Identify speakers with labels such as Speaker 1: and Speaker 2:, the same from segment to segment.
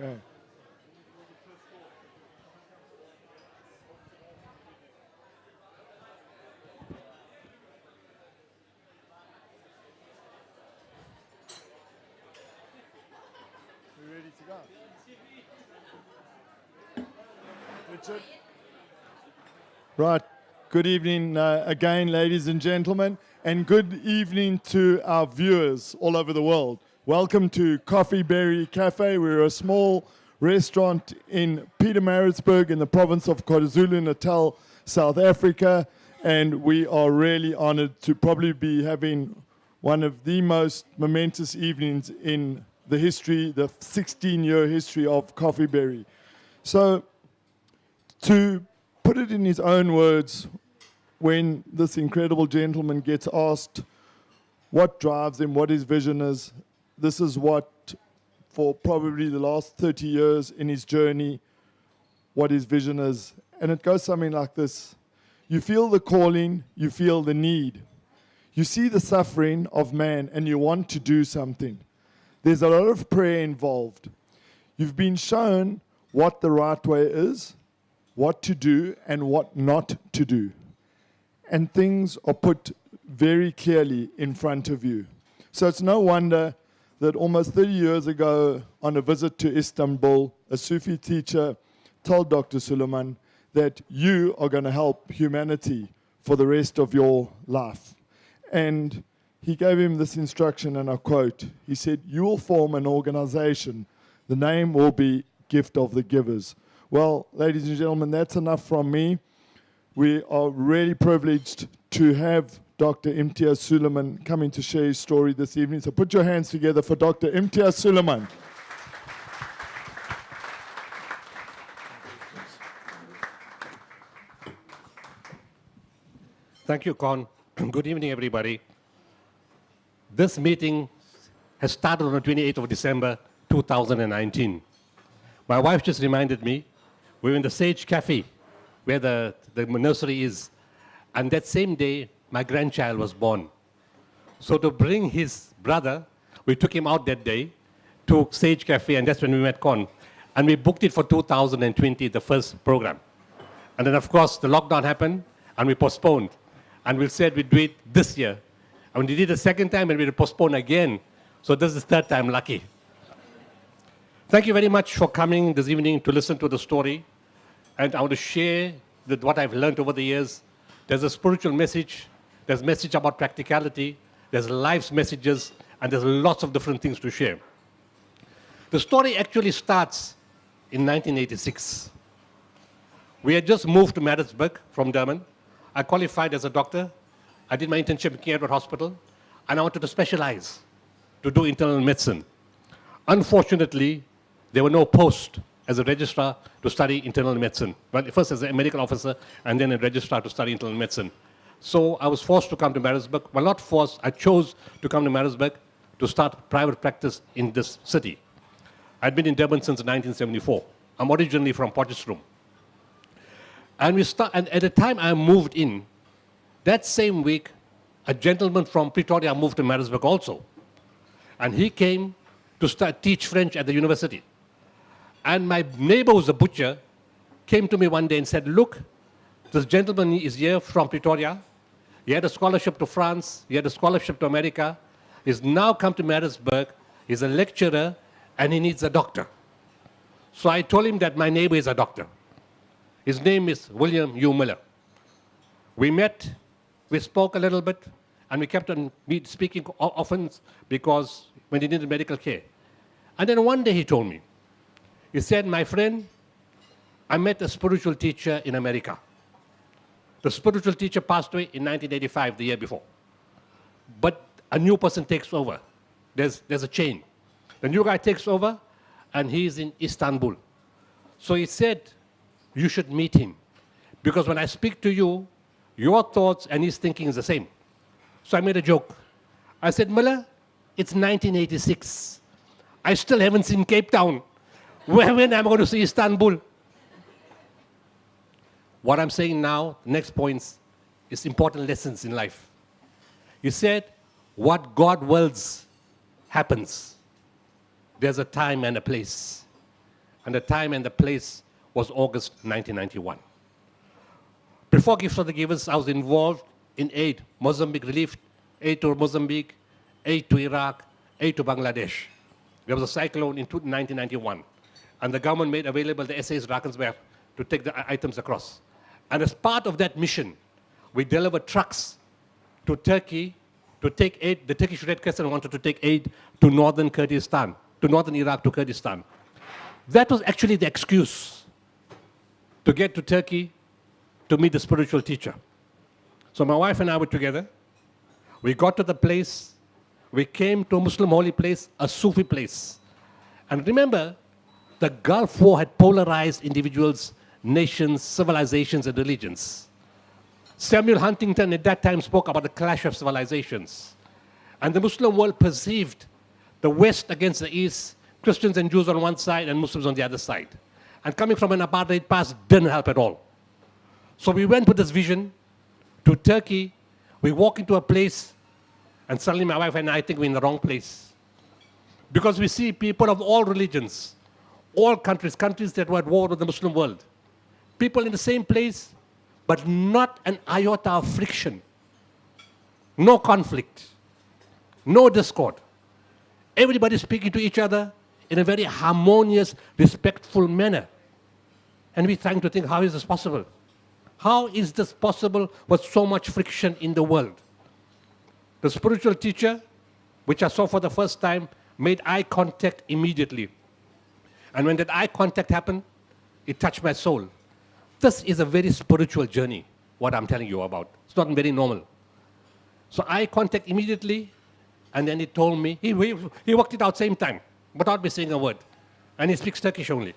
Speaker 1: Okay. We ready to go? Richard? Right. Good evening again, ladies and gentlemen, and good evening to our viewers all over the world. Welcome to Coffeeberry Cafe. We're a small restaurant in Pietermaritzburg in the province of KwaZulu-Natal, South Africa, and we are really honored to probably be having one of the most momentous evenings in the history, the 16-year history of Coffeeberry. So, to put it in his own words, when this incredible gentleman gets asked what drives him, what his vision is, this is what, for probably the last 30 years in his journey, what his vision is. And it goes something like this. You feel the calling, you feel the need. You see the suffering of man and you want to do something. There's a lot of prayer involved. You've been shown what the right way is, what to do and what not to do. And things are put very clearly in front of you. So it's no wonder that almost 30 years ago, on a visit to Istanbul, a Sufi teacher told Dr. Sooliman that you are going to help humanity for the rest of your life. And he gave him this instruction, and I quote, he said, "You will form an organization. The name will be Gift of the Givers." Well, ladies and gentlemen, that's enough from me. We are really privileged to have Dr. Imtiaz Sooliman coming to share his story this evening. So put your hands together for Dr. Imtiaz Sooliman.
Speaker 2: Thank you, Con. Good evening, everybody. This meeting has started on the 28th of December, 2019. My wife just reminded me, we were in the Sage Cafe, where the nursery is. And that same day, my grandchild was born. So to bring his brother, we took him out that day to Sage Cafe, and that's when we met Con. And we booked it for 2020, the first program. And then, of course, the lockdown happened, and we postponed. And we said we'd do it this year. And we did it a second time, and we postponed again. So this is the third time lucky. Thank you very much for coming this evening to listen to the story. And I want to share what I've learned over the years. There's a spiritual message. There's a message about practicality. There's life's messages. And there's lots of different things to share. The story actually starts in 1986. We had just moved to Maritzburg from Durban. I qualified as a doctor. I did my internship in King Edward Hospital. And I wanted to specialize to do internal medicine. Unfortunately, there were no posts as a registrar to study internal medicine. Well, first as a medical officer, and then a registrar to study internal medicine. So I was forced to come to Maritzburg. Well, not forced, I chose to come to Maritzburg to start private practice in this city. I'd been in Durban since 1974. I'm originally from Potchefstroom. And at the time I moved in, that same week, a gentleman from Pretoria moved to Maritzburg also. And he came to teach French at the university. And my neighbor, who's a butcher, came to me one day and said, "Look, this gentleman is here from Pretoria. He had a scholarship to France. He had a scholarship to America. He's now come to Maritzburg. He's a lecturer, and he needs a doctor." So I told him that my neighbor is a doctor. His name is William U. Miller. We met, we spoke a little bit, and we kept on speaking often because when he needed medical care. And then one day he told me, he said, "My friend, I met a spiritual teacher in America. The spiritual teacher passed away in 1985, the year before. But a new person takes over. There's a chain. The new guy takes over, and he's in Istanbul. So he said, you should meet him. Because when I speak to you, your thoughts and his thinking is the same." So I made a joke. I said, "Miller, it's 1986. I still haven't seen Cape Town. When am I going to see Istanbul?" What I'm saying now, next points, is important lessons in life. He said, what God wills happens. There's a time and a place. and the time and the place was August 1991. Before Gifts for the Givers, I was involved in aid, Mozambique relief, aid to Mozambique, aid to Iraq, aid to Bangladesh. There was a cyclone in 1991, and the government made available the SAS Drakensberg to take the items across. And as part of that mission, we delivered trucks to Turkey to take aid. The Turkish Red Crescent wanted to take aid to northern Kurdistan, to northern Iraq, to Kurdistan. That was actually the excuse to get to Turkey to meet the spiritual teacher. So my wife and I were together. We got to the place. We came to a Muslim holy place, a Sufi place. And remember, the Gulf War had polarized individuals, nations, civilizations, and religions. Samuel Huntington at that time spoke about the clash of civilizations. And the Muslim world perceived the West against the East, Christians and Jews on one side and Muslims on the other side. And coming from an apartheid past didn't help at all. So we went with this vision to Turkey. We walk into a place, and suddenly my wife and I think we're in the wrong place. Because we see people of all religions, all countries, countries that were at war with the Muslim world. People in the same place, but not an iota of friction. No conflict. No discord. Everybody speaking to each other in a very harmonious, respectful manner. And we're trying to think, how is this possible? How is this possible with so much friction in the world? The spiritual teacher, which I saw for the first time, made eye contact immediately. And when that eye contact happened, it touched my soul. This is a very spiritual journey, what I'm telling you about. It's not very normal. So eye contact immediately, and then he told me, he worked it out same time, without me saying a word. And he speaks Turkish only.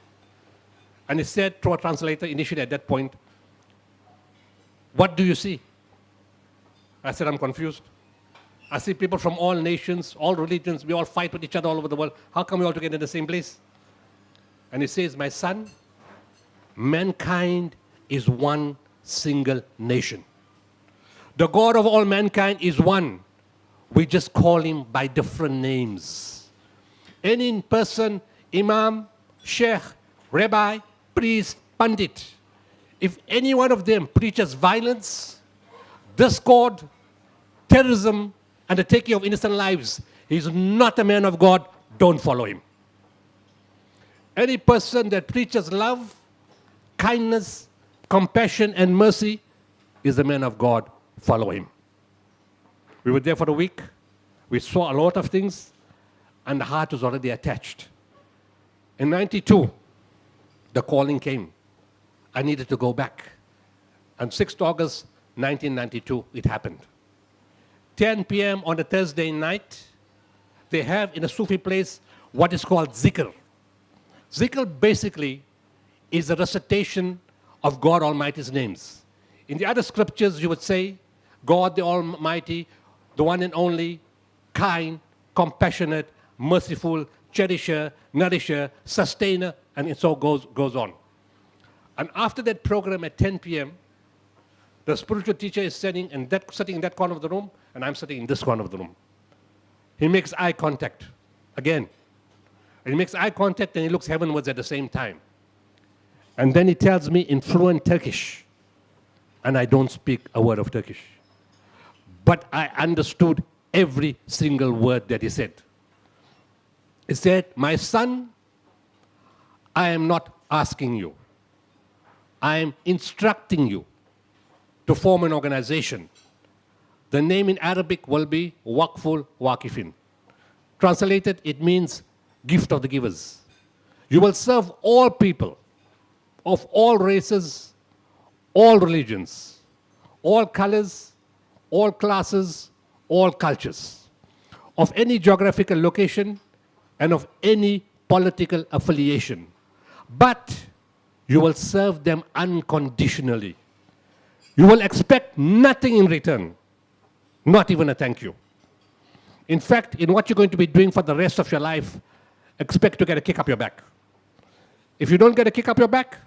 Speaker 2: And he said through a translator initially at that point, "What do you see?" I said, "I'm confused. I see people from all nations, all religions, we all fight with each other all over the world. How come we all together in the same place?" And he says, "My son, mankind is one single nation. The God of all mankind is one. We just call him by different names. Any person, imam, sheikh, rabbi, priest, pandit, if any one of them preaches violence, discord, terrorism, and the taking of innocent lives, he's not a man of God, don't follow him. Any person that preaches love, kindness, compassion, and mercy is a man of God, follow him." We were there for a week. We saw a lot of things, and the heart was already attached. In 92, the calling came. I needed to go back. On 6th August 1992, it happened. 10 p.m. on a Thursday night, they have in a Sufi place what is called zikr. Zikr basically is a recitation of God Almighty's names. In the other scriptures, you would say, God the Almighty, the one and only, kind, compassionate, merciful, cherisher, nourisher, sustainer, and it so goes on. And after that program at 10 p.m., the spiritual teacher is sitting in that corner of the room, and I'm sitting in this corner of the room. He makes eye contact again. And he makes eye contact and he looks heavenwards at the same time. And then he tells me in fluent Turkish, and I don't speak a word of Turkish. But I understood every single word that he said. He said, "My son, I am not asking you. I am instructing you to form an organization. The name in Arabic will be Waqful Waqifin. Translated, it means gift of the givers. You will serve all people of all races, all religions, all colors, all classes, all cultures, of any geographical location and of any political affiliation. But you will serve them unconditionally. You will expect nothing in return, not even a thank you. In fact, in what you're going to be doing for the rest of your life, expect to get a kick up your back. If you don't get a kick up your back,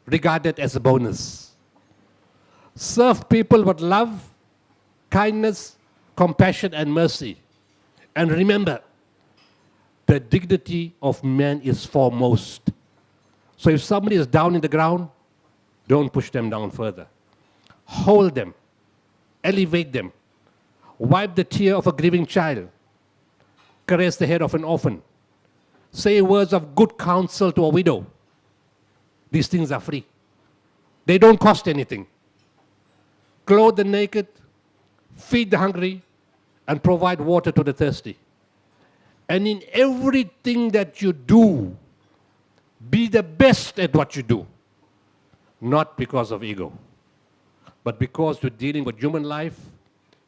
Speaker 2: regard it as a bonus. Serve people with love, kindness, compassion, and mercy. And remember, the dignity of man is foremost. So if somebody is down in the ground, don't push them down further. Hold them, elevate them, wipe the tear of a grieving child, caress the head of an orphan, say words of good counsel to a widow. These things are free. They don't cost anything. Clothe the naked, feed the hungry, and provide water to the thirsty. And in everything that you do, be the best at what you do. Not because of ego, but because you're dealing with human life,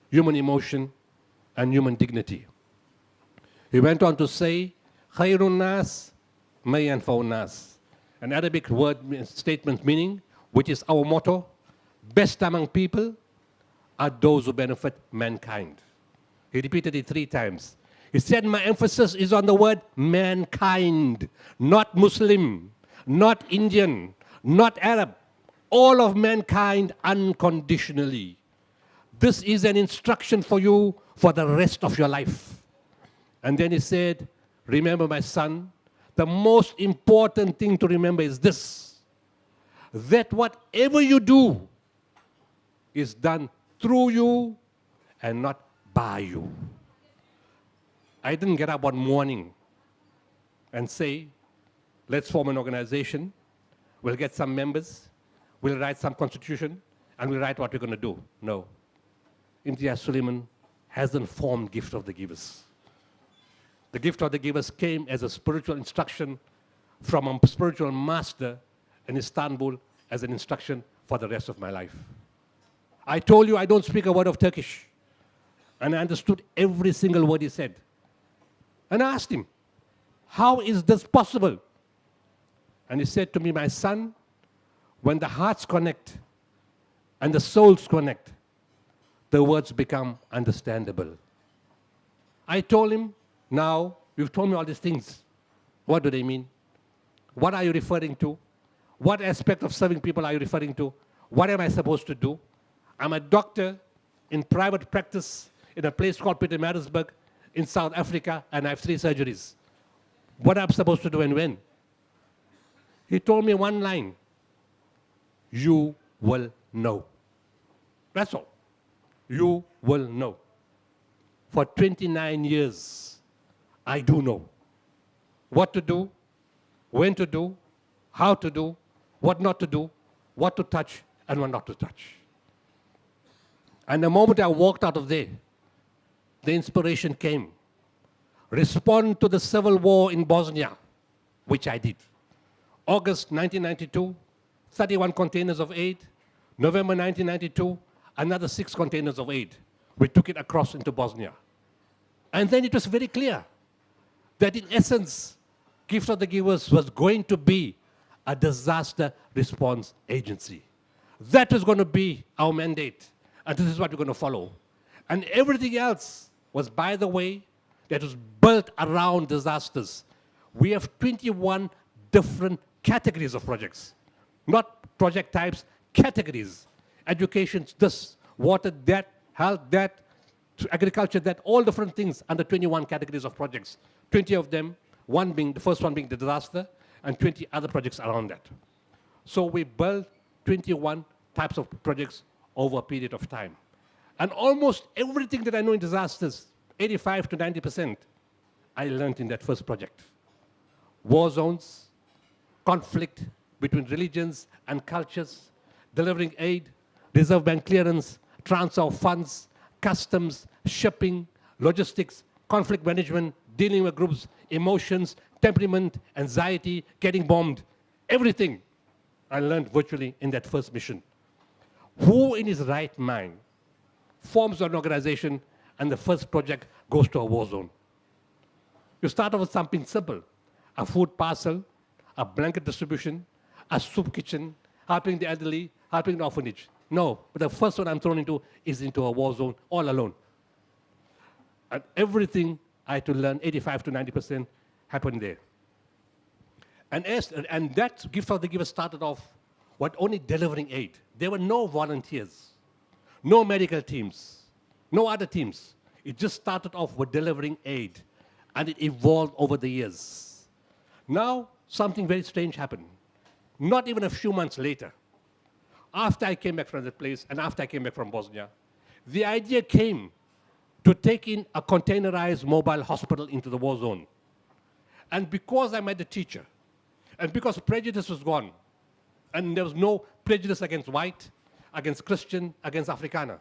Speaker 2: human emotion, and human dignity. He went on to say, Khairun nas may yanfa'un nas. An Arabic word statement meaning, which is our motto, best among people are those who benefit mankind. He repeated it 3 times. He said, my emphasis is on the word mankind, not Muslim, not Indian, not Arab, all of mankind unconditionally. This is an instruction for you for the rest of your life. And then he said, remember my son, the most important thing to remember is this, that whatever you do is done through you and not by you. I didn't get up one morning and say, let's form an organization, we'll get some members, we'll write some constitution, and we'll write what we're going to do. No. Imtiaz Sooliman hasn't formed Gift of the Givers. The Gift of the Givers came as a spiritual instruction from a spiritual master in Istanbul as an instruction for the rest of my life. I told you I don't speak a word of Turkish. And I understood every single word he said. And I asked him, how is this possible? And he said to me, my son, when the hearts connect and the souls connect, the words become understandable. I told him, now you've told me all these things. What do they mean? What are you referring to? What aspect of serving people are you referring to? What am I supposed to do? I'm a doctor in private practice in a place called Pietermaritzburg in South Africa, and I have 3 surgeries. What am I supposed to do and when? He told me one line, you will know. That's all. You will know. For 29 years, I do know what to do, when to do, how to do, what not to do, what to touch, and what not to touch. And the moment I walked out of there, the inspiration came. Respond to the civil war in Bosnia, which I did. August 1992, 31 containers of aid. November 1992, another 6 containers of aid. We took it across into Bosnia. And then it was very clear that in essence, Gift of the Givers was going to be a disaster response agency. That was going to be our mandate. And this is what we're going to follow. And everything else was, by the way, that was built around disasters. We have 21 different categories of projects. Not project types, categories. Education, this, water, that, health, that, agriculture, that, all different things under 21 categories of projects. 20 of them, the first one being the disaster, and 20 other projects around that. So we built 21 types of projects over a period of time. And almost everything that I know in disasters, 85 to 90%, I learned in that first project. War zones, conflict between religions and cultures, delivering aid, Reserve Bank clearance, transfer of funds, customs, shipping, logistics, conflict management, dealing with groups, emotions, temperament, anxiety, getting bombed, everything I learned virtually in that first mission. Who in his right mind forms an organization and the first project goes to a war zone? You start off with something simple, a food parcel, a blanket distribution, a soup kitchen, helping the elderly, helping the orphanage. No, but the first one I'm thrown into is into a war zone all alone. And everything I had to learn, 85 to 90%, happened there. And that Gift of the Giver started off with only delivering aid. There were no volunteers, no medical teams, no other teams. It just started off with delivering aid, and it evolved over the years. Now, something very strange happened. not even a few months later, after I came back from that place and after I came back from Bosnia, the idea came to take in a containerized mobile hospital into the war zone. And because I met the teacher, and because prejudice was gone, and there was no prejudice against white, against Christian, against Afrikaner,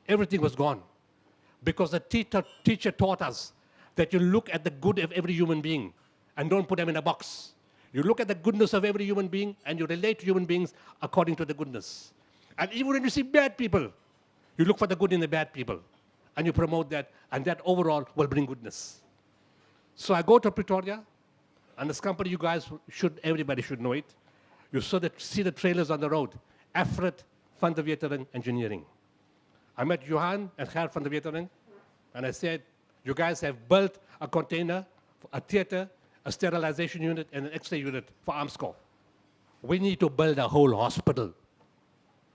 Speaker 2: everything was gone. Because the teacher taught us that you look at the good of every human being and don't put them in a box. You look at the goodness of every human being and you relate to human beings according to the goodness. And even when you see bad people, you look for the good in the bad people and you promote that, and that overall will bring goodness. So I go to Pretoria, and this company, you guys everybody should know it. You see the trailers on the road, Afrit van der Wetering Engineering. I met Johan and Ger van der Wetering, and I said, you guys have built a container, a theater, a sterilization unit, and an X-ray unit for Armscor. We need to build a whole hospital.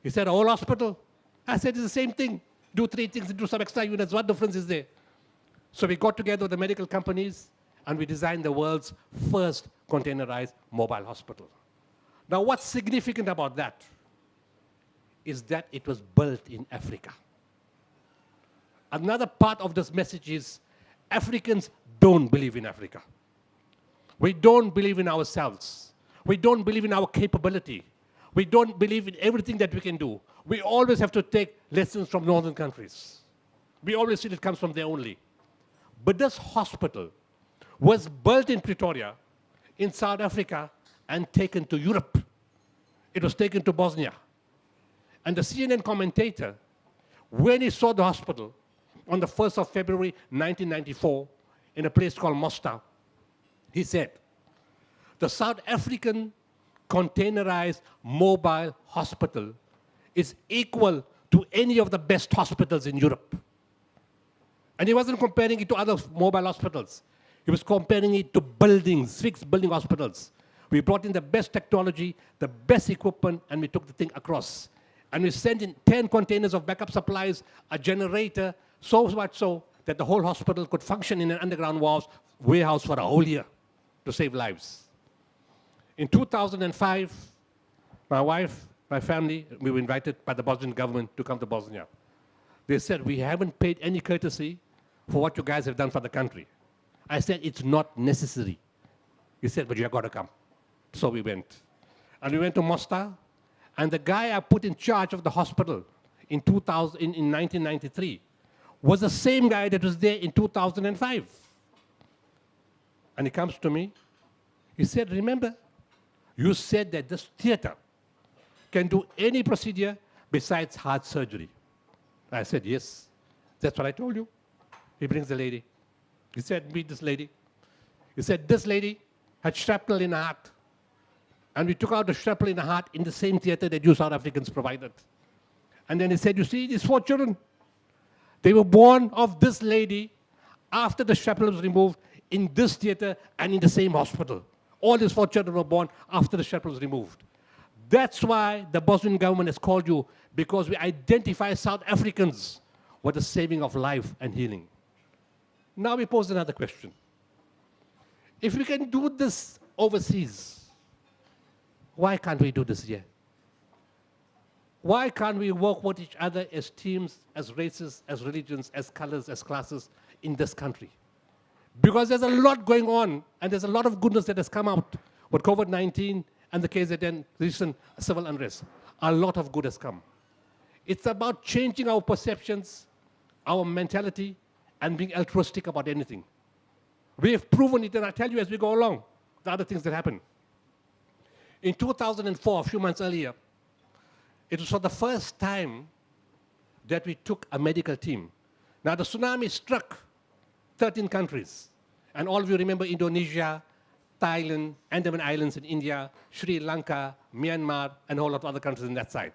Speaker 2: He said, a whole hospital? I said, it's the same thing. Do 3 things and do some extra units. What difference is there? So we got together with the medical companies, and we designed the world's first containerized mobile hospital. Now, what's significant about that is that it was built in Africa. Another part of this message is Africans don't believe in Africa. We don't believe in ourselves. We don't believe in our capability. We don't believe in everything that we can do. We always have to take lessons from northern countries. We always see it comes from there only. But this hospital was built in Pretoria, in South Africa, and taken to Europe. It was taken to Bosnia. And the CNN commentator, when he saw the hospital on the 1st of February 1994 in a place called Mostar, he said, the South African containerized mobile hospital is equal to any of the best hospitals in Europe. And he wasn't comparing it to other mobile hospitals. He was comparing it to buildings, fixed building hospitals. We brought in the best technology, the best equipment, and we took the thing across. And we sent in 10 containers of backup supplies, a generator, so much so that the whole hospital could function in an underground warehouse for a whole year to save lives. In 2005, my wife, my family, we were invited by the Bosnian government to come to Bosnia. They said, we haven't paid any courtesy for what you guys have done for the country. I said, it's not necessary. He said, but you have got to come. So we went. And we went to Mostar, and the guy I put in charge of the hospital in 1993 was the same guy that was there in 2005. And he comes to me. He said, remember, you said that this theater can do any procedure besides heart surgery. I said, yes, that's what I told you. He brings the lady. He said, meet this lady. He said, this lady had shrapnel in her heart. And we took out the shrapnel in her heart in the same theater that you South Africans provided. And then he said, you see these 4 children? They were born of this lady after the shrapnel was removed in this theater and in the same hospital. All these 4 children were born after the shrapnel was removed. That's why the Bosnian government has called you, because we identify South Africans with the saving of life and healing. Now we pose another question. If we can do this overseas, why can't we do this here? Why can't we work with each other as teams, as races, as religions, as colors, as classes in this country? Because there's a lot going on, and there's a lot of goodness that has come out with COVID-19 and the KZN recent civil unrest. A lot of good has come. It's about changing our perceptions, our mentality, and being altruistic about anything. We have proven it, and I'll tell you as we go along, the other things that happen. In 2004, a few months earlier, it was for the first time that we took a medical team. Now, the tsunami struck 13 countries. And all of you remember Indonesia, Thailand, Andaman Islands in India, Sri Lanka, Myanmar, and a whole lot of other countries on that side.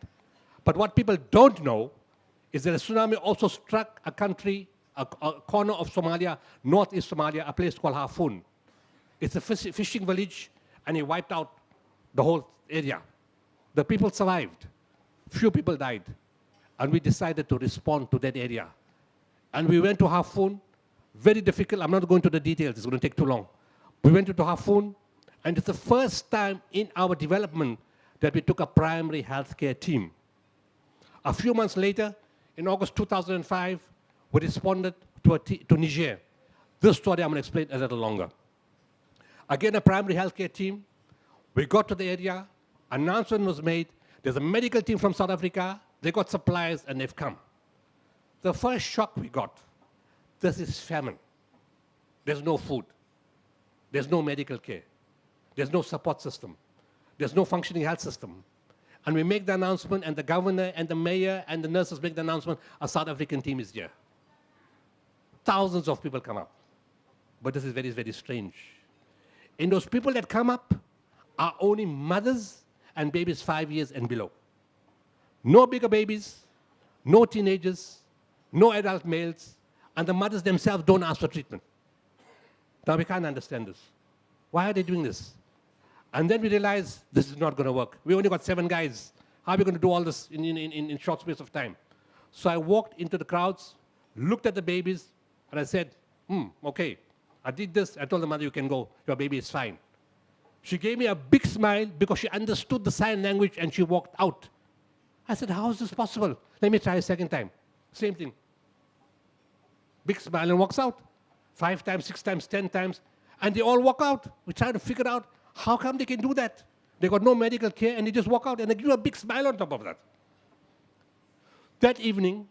Speaker 2: But what people don't know is that a tsunami also struck a country, a corner of Somalia, northeast Somalia, a place called Hafun. It's a fishing village, and it wiped out the whole area. The people survived. Few people died. And we decided to respond to that area. And we went to Hafun. Very difficult. I'm not going to the details. It's going to take too long. We went into Hafun, And it's the first time in our development that we took a primary healthcare team. A few months later, in August 2005, we responded to Niger. This story I'm going to explain a little longer. Again, a primary healthcare team. We got to the area, announcement was made, there's a medical team from South Africa, they got supplies and they've come. The first shock we got, this is famine. There's no food. There's no medical care. There's no support system. There's no functioning health system. And we make the announcement, and the governor and the mayor and the nurses make the announcement, a South African team is here. Thousands of people come up. But this is very, very strange. And those people that come up are only mothers and babies 5 years and below. No bigger babies, no teenagers, no adult males, and the mothers themselves don't ask for treatment. Now we can't understand this. Why are they doing this? And then we realized this is not going to work. We only got 7 guys. How are we going to do all this in short space of time? So I walked into the crowds, looked at the babies, and I said, okay. I did this. I told the mother, you can go. Your baby is fine. She gave me a big smile because she understood the sign language, and she walked out. I said, how is this possible? Let me try a second time. Same thing. Big smile and walks out. 5 times, 6 times, 10 times. And they all walk out. We try to figure out how come they can do that. They got no medical care, and they just walk out, and they give you a big smile on top of that. That evening,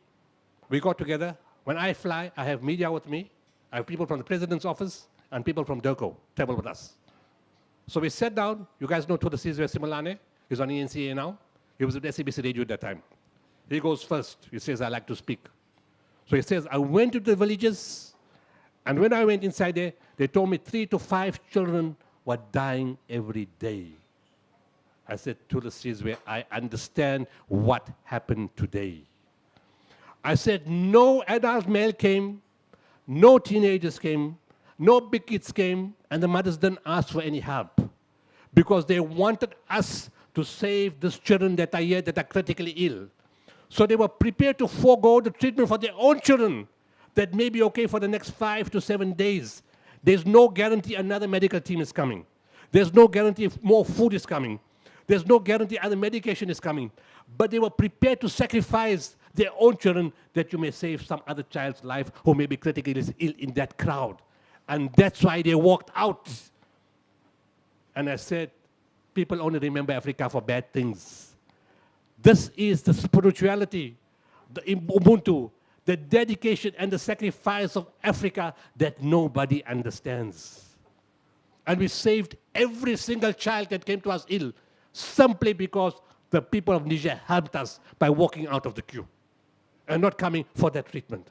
Speaker 2: we got together. When I fly, I have media with me. I have people from the president's office and people from DERCO travel with us. So we sat down. You guys know Tuda Sizwe Simalane. He's on ENCA now. He was at SABC Radio at that time. He goes first. He says, I like to speak. So he says, I went to the villages, and when I went inside there, they told me 3 to 5 children were dying every day. I said, Tuda Sizwe, I understand what happened today. I said, no adult male came, no teenagers came, no big kids came, and the mothers didn't ask for any help because they wanted us to save these children that are here that are critically ill. So they were prepared to forego the treatment for their own children that may be okay for the next 5 to 7 days. There's no guarantee another medical team is coming. There's no guarantee if more food is coming. There's no guarantee other medication is coming. But they were prepared to sacrifice their own children that you may save some other child's life who may be critically ill in that crowd. And that's why they walked out. And I said, people only remember Africa for bad things. This is the spirituality, the Ubuntu, the dedication and the sacrifice of Africa that nobody understands. And we saved every single child that came to us ill simply because the people of Niger helped us by walking out of the queue and not coming for that treatment.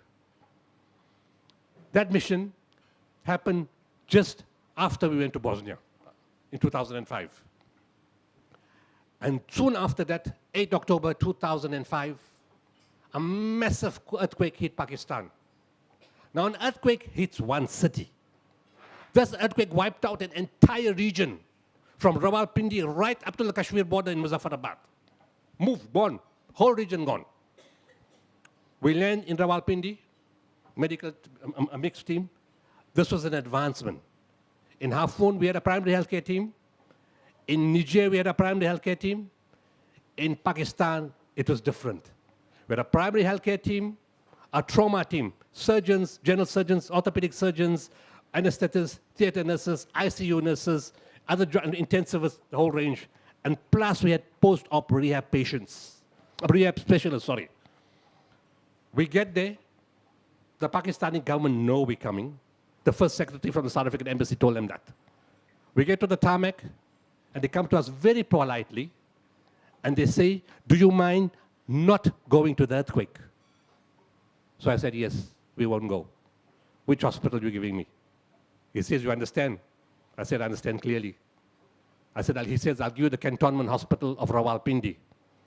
Speaker 2: That mission happened just after we went to Bosnia in 2005. And soon after that, 8 October 2005, a massive earthquake hit Pakistan. Now, an earthquake hits one city. This earthquake wiped out an entire region from Rawalpindi right up to the Kashmir border in Muzaffarabad. Moved, gone, whole region gone. We land in Rawalpindi, a mixed team. This was an advancement. In Hafun, we had a primary healthcare team. In Niger, we had a primary healthcare team. In Pakistan, it was different. We had a primary healthcare team, a trauma team, surgeons, general surgeons, orthopedic surgeons, anesthetists, theater nurses, ICU nurses, other intensivists, the whole range. And plus, we had post-op rehab patients, rehab specialists, sorry. We get there. The Pakistani government know we're coming. The first secretary from the South African embassy told them that. We get to the tarmac, and they come to us very politely, and they say, do you mind not going to the earthquake? So I said, yes, we won't go. Which hospital are you giving me? He says, you understand? I said, I understand clearly. I said, he says, I'll give you the cantonment hospital of Rawalpindi.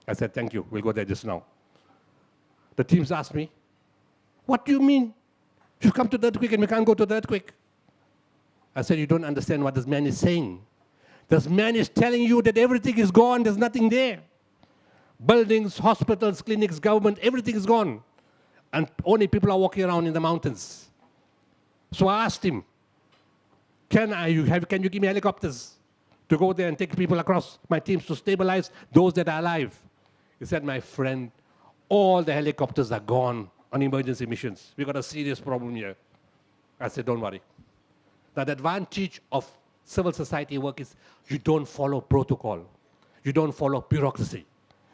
Speaker 2: I said, thank you, we'll go there just now. The teams asked me, what do you mean? You come to the earthquake and we can't go to the earthquake. I said, you don't understand what this man is saying. This man is telling you that everything is gone, there's nothing there. Buildings, hospitals, clinics, government, everything is gone. And only people are walking around in the mountains. So I asked him, can you give me helicopters? to go there and take people across my teams to stabilize those that are alive. He said, my friend, all the helicopters are gone on emergency missions. We've got a serious problem here. I said, don't worry. Now, the advantage of civil society work is you don't follow protocol. You don't follow bureaucracy.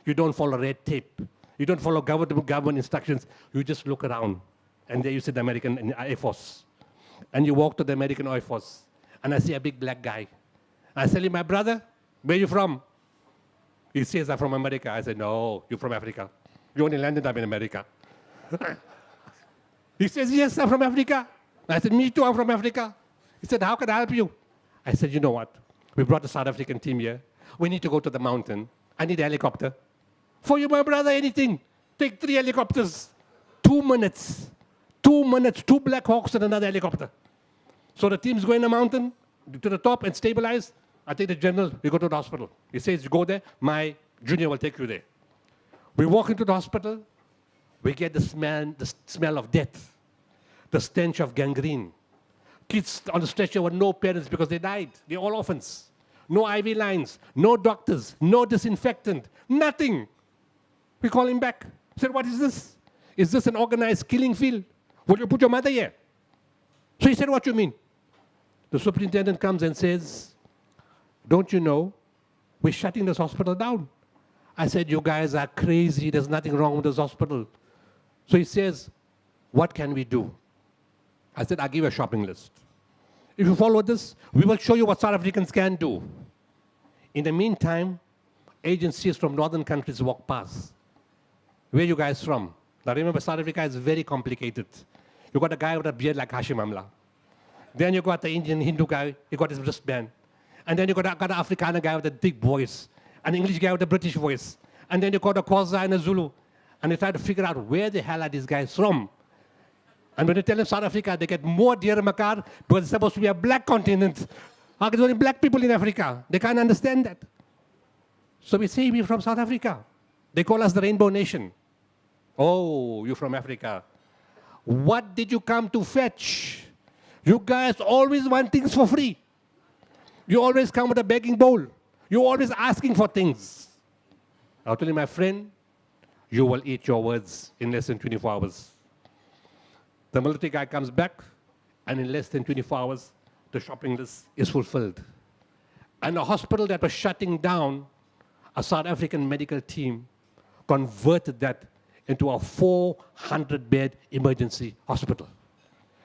Speaker 2: You don't follow red tape. You don't follow government instructions. You just look around. And there you see the American Air Force. And you walk to the American Air Force. And I see a big black guy. I tell him, my brother, where are you from? He says, I'm from America. I said, no, you're from Africa. You only landed up in America. He says, yes, I'm from Africa. I said, me too, I'm from Africa. He said, how can I help you? I said, you know what? We brought the South African team here. We need to go to the mountain. I need a helicopter. For you, my brother, anything. Take 3 helicopters. 2 minutes. 2 minutes, 2 Black Hawks and another helicopter. So the teams go in the mountain to the top and stabilize. I take the general, we go to the hospital. He says, go there, my junior will take you there. We walk into the hospital, we get the smell of death, the stench of gangrene. Kids on the stretcher with no parents because they died. They're all orphans. No IV lines, no doctors, no disinfectant, nothing. We call him back. He said, what is this? Is this an organized killing field? Will you put your mother here? So he said, what do you mean? The superintendent comes and says, don't you know, we're shutting this hospital down. I said, you guys are crazy. There's nothing wrong with this hospital. So he says, what can we do? I said, I'll give you a shopping list. If you follow this, we will show you what South Africans can do. In the meantime, agencies from northern countries walk past. Where are you guys from? Now remember, South Africa is very complicated. You got a guy with a beard like Hashim Amla. Then you got the Indian Hindu guy, he got his wristband. And then you got an Afrikaner guy with a deep voice, an English guy with a British voice. And then you got a Xhosa and a Zulu. And they try to figure out where the hell are these guys from. And when they tell them South Africa, they get more dear makar because it's supposed to be a black continent. How can there only black people in Africa? They can't understand that. So we say we're from South Africa. They call us the Rainbow Nation. Oh, you're from Africa. What did you come to fetch? You guys always want things for free. You always come with a begging bowl. You're always asking for things. I'll tell you, my friend, you will eat your words in less than 24 hours. The military guy comes back, and in less than 24 hours, the shopping list is fulfilled. And a hospital that was shutting down, a South African medical team converted that into a 400-bed emergency hospital.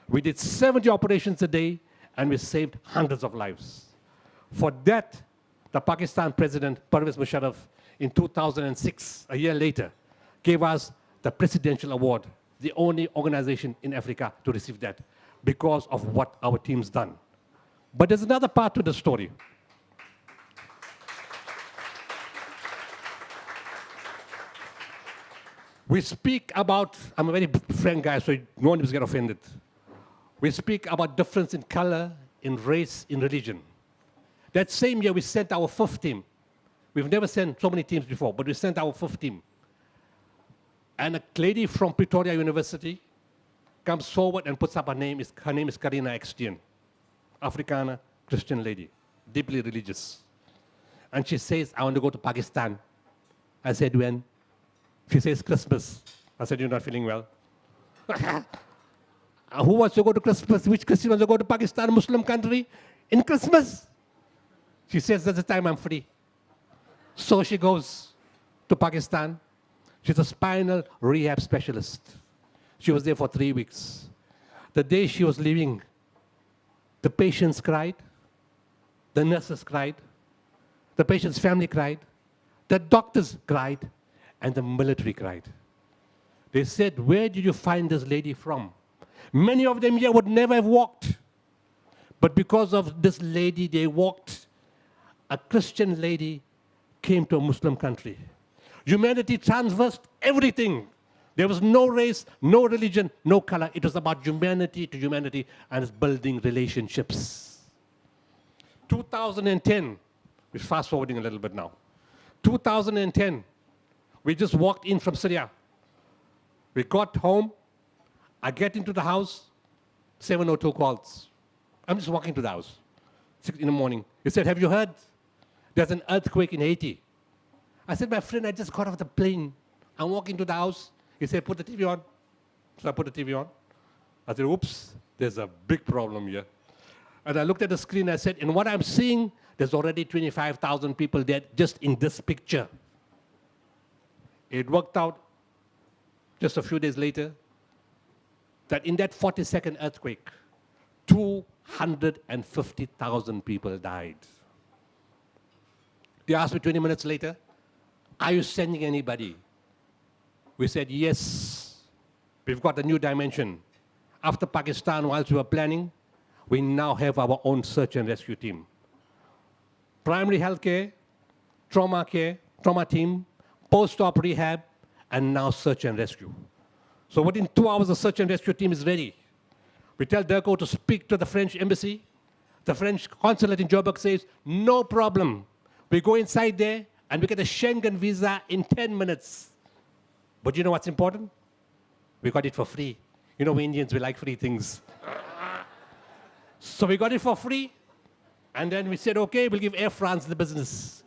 Speaker 2: We did 70 operations a day, and we saved hundreds of lives. For that, the Pakistan president, Pervez Musharraf, in 2006, a year later, gave us the Presidential Award, the only organization in Africa to receive that, because of what our team's done. But there's another part to the story. We speak about, I'm a very frank guy, so no one will get offended. We speak about difference in color, in race, in religion. That same year, we sent our 5th team. We've never sent so many teams before, but we sent our 5th team. And a lady from Pretoria University comes forward and puts up her name. Her name is Karina Extian, Afrikaner, Christian lady, deeply religious. And she says, I want to go to Pakistan. I said, when? She says, Christmas. I said, you're not feeling well. Who wants to go to Christmas? Which Christian wants to go to Pakistan, Muslim country, in Christmas? She says, that's the time I'm free. So she goes to Pakistan. She's a spinal rehab specialist. She was there for 3 weeks. The day she was leaving, the patients cried, the nurses cried, the patient's family cried, the doctors cried, and the military cried. They said, where did you find this lady from? Many of them here would never have walked. But because of this lady, they walked. A Christian lady came to a Muslim country. Humanity traversed everything. There was no race, no religion, no color. It was about humanity to humanity and it's building relationships. 2010, we're fast forwarding a little bit now. 2010, we just walked in from Syria. We got home. I get into the house, 702 calls. I'm just walking to the house, 6 in the morning. He said, have you heard there's an earthquake in Haiti. I said, my friend, I just got off the plane. I'm walking to the house. He said, put the TV on. So I put the TV on. I said, oops, there's a big problem here. And I looked at the screen, I said, in what I'm seeing, there's already 25,000 people dead just in this picture. It worked out just a few days later that in that 40-second earthquake, 250,000 people died. They asked me 20 minutes later, are you sending anybody? We said, yes. We've got a new dimension. After Pakistan, whilst we were planning, we now have our own search and rescue team. Primary health care, trauma team, post-op rehab, and now search and rescue. So within 2 hours, the search and rescue team is ready. We tell Durko to speak to the French embassy. The French consulate in Joburg says, no problem. We go inside there, and we get a Schengen visa in 10 minutes. But you know what's important? We got it for free. You know, we Indians, we like free things. So we got it for free, and then we said, okay, we'll give Air France the business.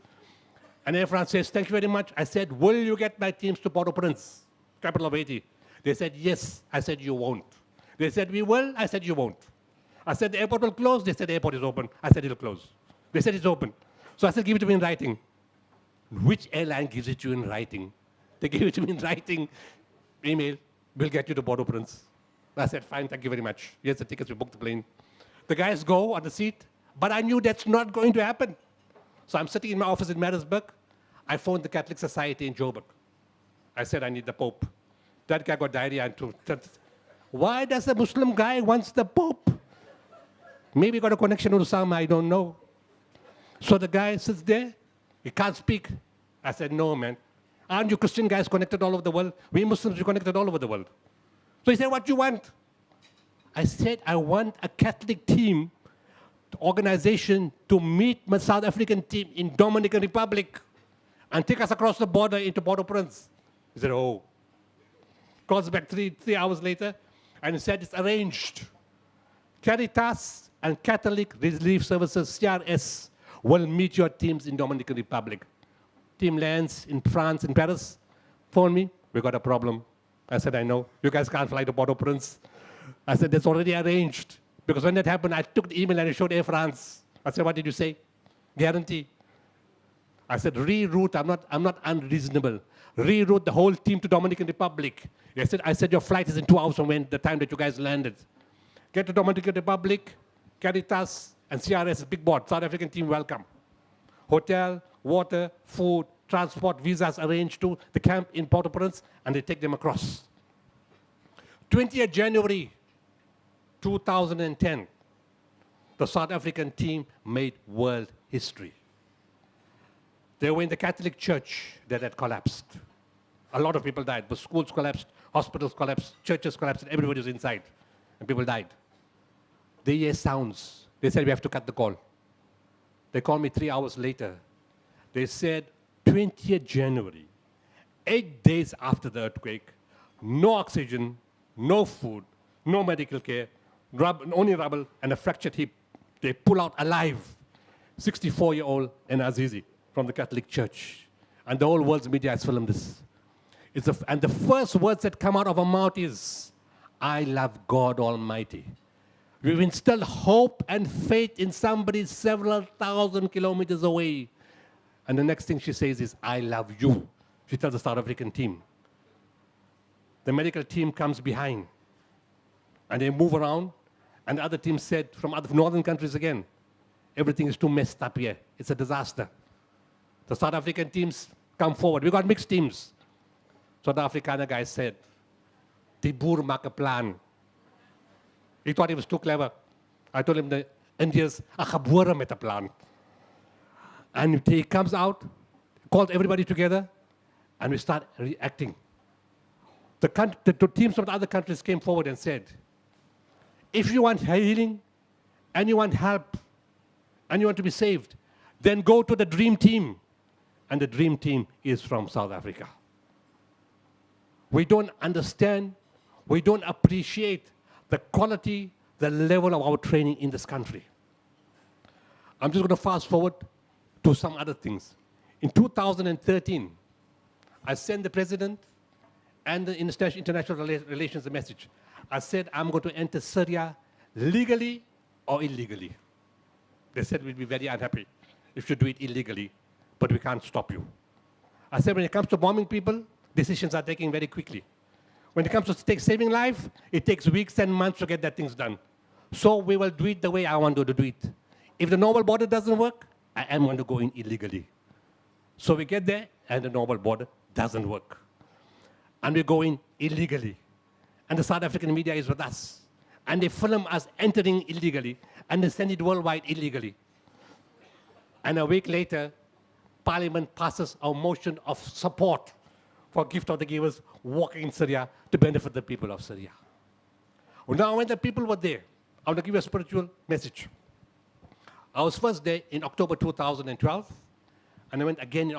Speaker 2: And Air France says, thank you very much. I said, will you get my teams to Port-au-Prince, capital of Haiti? They said, yes. I said, you won't. They said, we will. I said, you won't. I said, the airport will close. They said, the airport is open. I said, it'll close. They said, it's open. So I said, give it to me in writing. Which airline gives it to you in writing? They gave it to me in writing. Email, we'll get you to Port-au-Prince. I said, fine, thank you very much. Here's the tickets, we booked the plane. The guys go on the seat, but I knew that's not going to happen. So I'm sitting in my office in Maritzburg. I phoned the Catholic Society in Joburg. I said, I need the Pope. That guy got diarrhea. Why does a Muslim guy wants the Pope? Maybe got a connection with Osama, I don't know. So the guy sits there. He can't speak. I said, no, man. Aren't you Christian guys connected all over the world? We Muslims are connected all over the world. So he said, what do you want? I said, I want a Catholic team, organization, to meet my South African team in Dominican Republic and take us across the border into Port-au-Prince. He said, oh. Calls back three hours later, and he said, it's arranged. Caritas and Catholic Relief Services, CRS, will meet your teams in Dominican Republic. Team lands in France, in Paris. Phone me, we got a problem. I said, I know. You guys can't fly to Port-au-Prince. I said, that's already arranged. Because when that happened, I took the email and I showed Air France. I said, what did you say? Guarantee. I said, reroute, I'm not unreasonable. Reroute the whole team to Dominican Republic. I said, your flight is in 2 hours from the time that you guys landed. Get to Dominican Republic, Caritas, and CRS, big board, South African team, welcome. Hotel, water, food, transport, visas arranged to the camp in Port-au-Prince, and they take them across. 20th January 2010, the South African team made world history. They were in the Catholic Church that had collapsed. A lot of people died. The schools collapsed, hospitals collapsed, churches collapsed, and everybody was inside, and people died. They hear sounds. They said, we have to cut the call. They called me 3 hours later. They said, 20th January, 8 days after the earthquake, no oxygen, no food, no medical care, only rubble and a fractured hip. They pull out alive 64-year-old and Azizi from the Catholic Church. And the whole world's media has filmed this. And the first words that come out of our mouth is, I love God Almighty. We've instilled hope and faith in somebody several thousand kilometers away. And the next thing she says is, I love you. She tells the South African team. The medical team comes behind. And they move around. And the other team said, from other northern countries again, everything is too messed up here. It's a disaster. The South African teams come forward. We got mixed teams. So the Afrikaner guy said, die boer maak 'n plan. He thought he was too clever. I told him the Indians are gebore met 'n plan. And he comes out, called everybody together, and we start reacting. The teams from the other countries came forward and said, if you want healing, and you want help, and you want to be saved, then go to the dream team. And the dream team is from South Africa. We don't understand, we don't appreciate the quality, the level of our training in this country. I'm just going to fast forward to some other things. In 2013, I sent the president and the international relations a message. I said, I'm going to enter Syria legally or illegally. They said we'd be very unhappy if you do it illegally, but we can't stop you. I said, when it comes to bombing people, decisions are taken very quickly. When it comes to saving life, it takes weeks and months to get that things done. So we will do it the way I want to do it. If the normal border doesn't work, I am going to go in illegally. So we get there, and the normal border doesn't work. And we go in illegally. And the South African media is with us. And they film us entering illegally, and they send it worldwide illegally. And a week later, Parliament passes a motion of support for gift of the givers walking in Syria to benefit the people of Syria. Well, now, when the people were there, I want to give you a spiritual message. I was first there in October 2012, and I went again in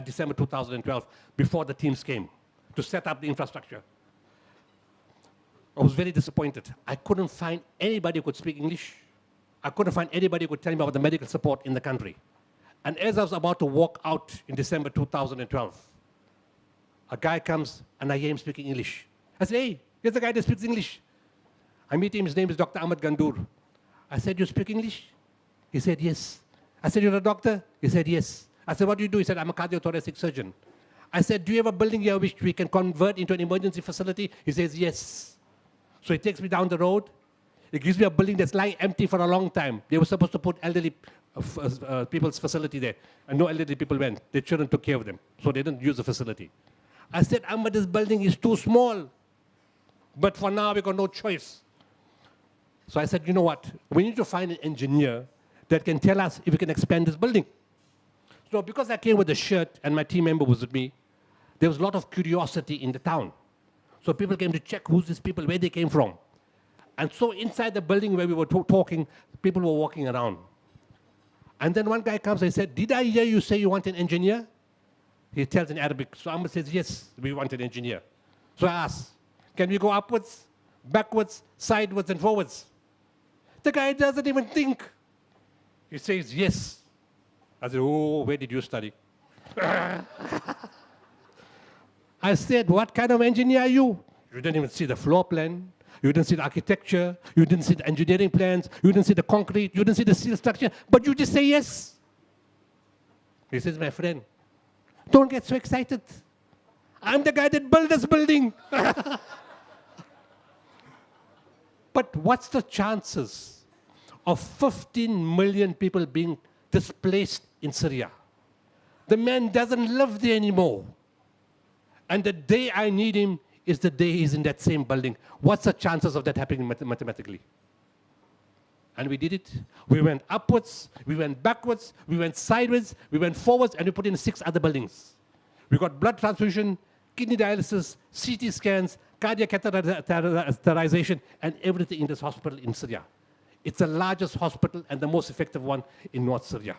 Speaker 2: December 2012, before the teams came to set up the infrastructure. I was very disappointed. I couldn't find anybody who could speak English. I couldn't find anybody who could tell me about the medical support in the country. And as I was about to walk out in December 2012, a guy comes and I hear him speaking English. I say, hey, here's the guy that speaks English. I meet him, his name is Dr. Ahmed Gandour. I said, you speak English? He said, yes. I said, you're a doctor? He said, yes. I said, what do you do? He said, I'm a cardiothoracic surgeon. I said, do you have a building here which we can convert into an emergency facility? He says, yes. So he takes me down the road. He gives me a building that's lying empty for a long time. They were supposed to put elderly people's facility there, and no elderly people went. Their children took care of them, so they didn't use the facility. I said, Ahmed, this building is too small, but for now, we got no choice. So I said, you know what? We need to find an engineer that can tell us if we can expand this building. So because I came with a shirt and my team member was with me, there was a lot of curiosity in the town. So people came to check who's these people, where they came from. And so inside the building where we were talking, people were walking around. And then one guy comes and said, did I hear you say you want an engineer? He tells in Arabic. So Ahmed says, yes, we want an engineer. So I asked, can we go upwards, backwards, sideways, and forwards? The guy doesn't even think. He says, yes. I said, oh, where did you study? I said, what kind of engineer are you? You didn't even see the floor plan. You didn't see the architecture. You didn't see the engineering plans. You didn't see the concrete. You didn't see the steel structure. But you just say yes. He says, my friend, don't get so excited. I'm the guy that built this building. But what's the chances of 15 million people being displaced in Syria? The man doesn't live there anymore. And the day I need him is the day he's in that same building. What's the chances of that happening mathematically? And we did it. We went upwards, we went backwards, we went sideways, we went forwards, and we put in 6 other buildings. We got blood transfusion, kidney dialysis, CT scans, cardiac catheterization, and everything in this hospital in Syria. It's the largest hospital and the most effective one in North Syria.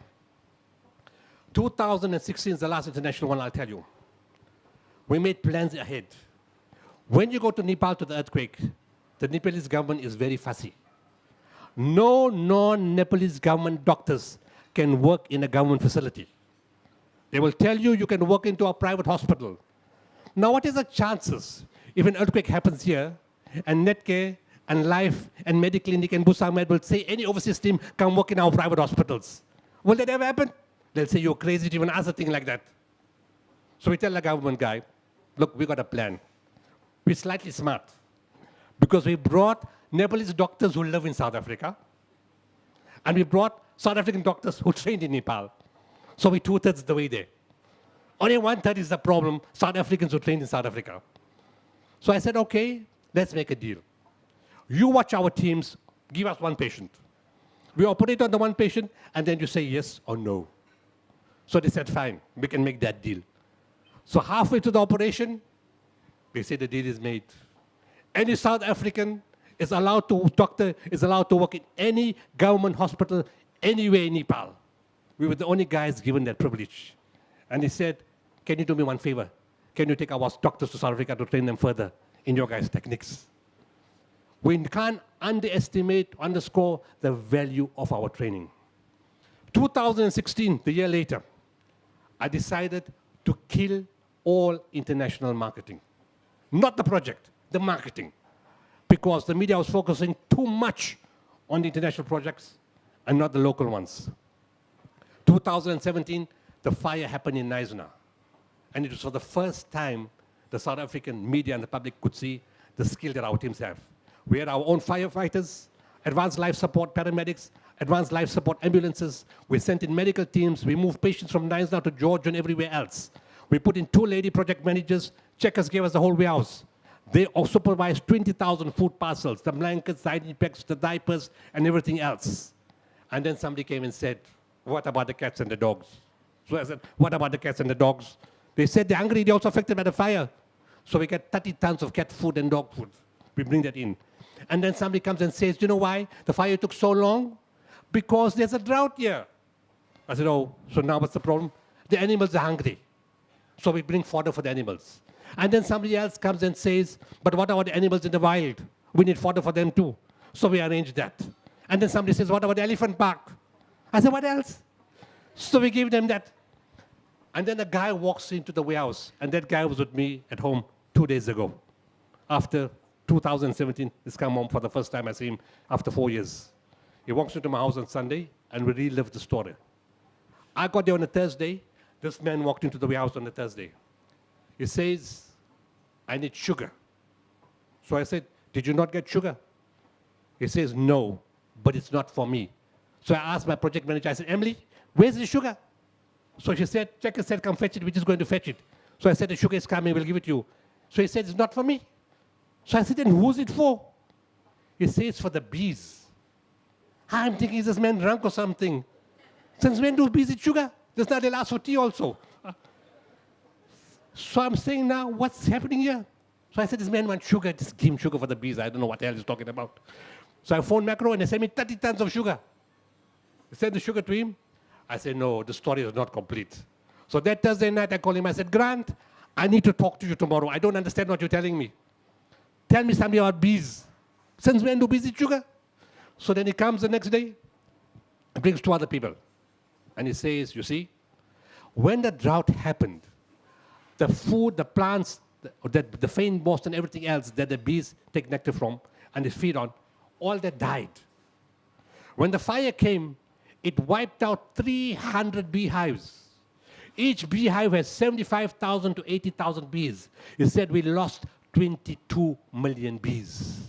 Speaker 2: 2016 is the last international one, I'll tell you. We made plans ahead. When you go to Nepal to the earthquake, the Nepalese government is very fussy. No non-Nepalese government doctors can work in a government facility. They will tell you you can work into a private hospital. Now, what is the chances if an earthquake happens here and Netcare and Life and Mediclinic and Busamed will say any overseas team come work in our private hospitals? Will that ever happen? They'll say you're crazy to even ask a thing like that. So we tell the government guy, look, we got a plan. We're slightly smart because we brought Nepalese doctors who live in South Africa, and we brought South African doctors who trained in Nepal. So we're 2/3 the way there. Only 1/3 is the problem, South Africans who trained in South Africa. So I said, okay, let's make a deal. You watch our teams, give us 1 patient. We operate on the 1 patient, and then you say yes or no. So they said, fine, we can make that deal. So halfway to the operation, they say the deal is made. Any South African doctor is allowed to work in any government hospital anywhere in Nepal. We were the only guys given that privilege. And he said, can you do me one favor? Can you take our doctors to South Africa to train them further in your guys' techniques? We can't underestimate, underscore the value of our training. 2016, the year later, I decided to kill all international marketing. Not the project, the marketing. Because the media was focusing too much on the international projects and not the local ones. 2017, the fire happened in Naisna. And it was for the first time the South African media and the public could see the skill that our teams have. We had our own firefighters, advanced life support paramedics, advanced life support ambulances. We sent in medical teams. We moved patients from Naisna to Georgia and everywhere else. We put in 2 lady project managers. Checkers gave us the whole warehouse. They all supervised 20,000 food parcels, the blankets, the hygiene packs, the diapers, and everything else. And then somebody came and said, what about the cats and the dogs? So I said, what about the cats and the dogs? They said they're hungry, they're also affected by the fire. So we get 30 tons of cat food and dog food. We bring that in. And then somebody comes and says, you know why the fire took so long? Because there's a drought here. I said, oh, so now what's the problem? The animals are hungry. So we bring fodder for the animals. And then somebody else comes and says, but what about the animals in the wild? We need fodder for them too. So we arrange that. And then somebody says, what about the elephant park? I said, what else? So we gave them that. And then a guy walks into the warehouse, and that guy was with me at home 2 days ago. After 2017, he's come home for the first time I see him after 4 years. He walks into my house on Sunday, and we relived the story. I got there on a Thursday. This man walked into the warehouse on a Thursday. He says, I need sugar. So I said, did you not get sugar? He says, no, but it's not for me. So I asked my project manager, I said, Emily, where's the sugar? So she said, Checker said, come fetch it, we're just going to fetch it. So I said, the sugar is coming, we'll give it to you. So he said, it's not for me. So I said, then who's it for? He says, it's for the bees. I'm thinking, is this man drunk or something? Since when do bees eat sugar? This now they'll ask for tea also. So I'm saying now, what's happening here? So I said, this man wants sugar, just give him sugar for the bees. I don't know what the hell he's talking about. So I phoned Macro and they sent me 30 tons of sugar. I sent the sugar to him. I said, no, the story is not complete. So that Thursday night, I called him. I said, Grant, I need to talk to you tomorrow. I don't understand what you're telling me. Tell me something about bees. Since when do bees eat sugar? So then he comes the next day, brings 2 other people. And he says, you see, when the drought happened, the food, the plants, the faint moss and everything else that the bees take nectar from and they feed on, all that died. When the fire came, it wiped out 300 beehives. Each beehive has 75,000 to 80,000 bees. He said we lost 22 million bees.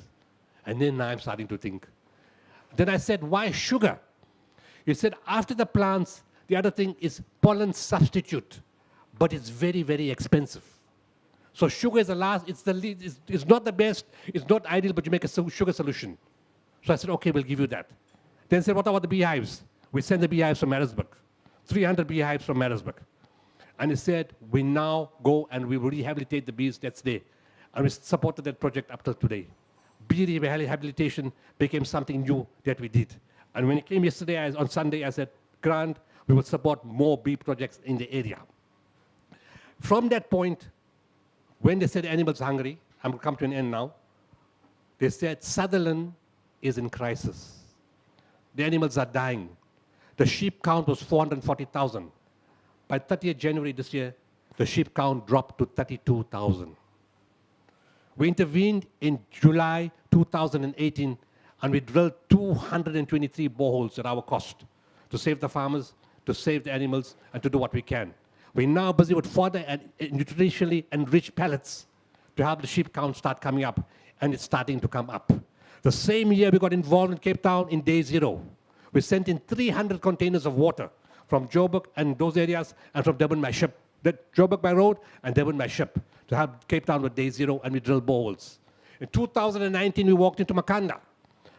Speaker 2: And then I'm starting to think. Then I said, why sugar? He said, after the plants, the other thing is pollen substitute, but it's very, very expensive. So sugar is the last, it's not the best, it's not ideal, but you make a sugar solution. So I said, okay, we'll give you that. Then said, what about the beehives? We send the beehives from Maritzburg, 300 beehives from Maritzburg. And he said, we now go and we will rehabilitate the bees that's there. And we supported that project up till today. Bee rehabilitation became something new that we did. And when he came yesterday, on Sunday, I said, Grant, we will support more bee projects in the area. From that point, when they said animals are hungry, I'm going to come to an end now, they said Sutherland is in crisis. The animals are dying. The sheep count was 440,000. By 30th January this year, the sheep count dropped to 32,000. We intervened in July 2018, and we drilled 223 boreholes at our cost to save the farmers, to save the animals, and to do what we can. We're now busy with fodder and nutritionally enriched pellets to help the sheep count start coming up, and it's starting to come up. The same year, we got involved in Cape Town in day 0. We sent in 300 containers of water from Joburg and those areas, and from Durban by ship. Joburg by road and Durban by ship to help Cape Town with day 0, and we drilled boreholes. In 2019, we walked into Makanda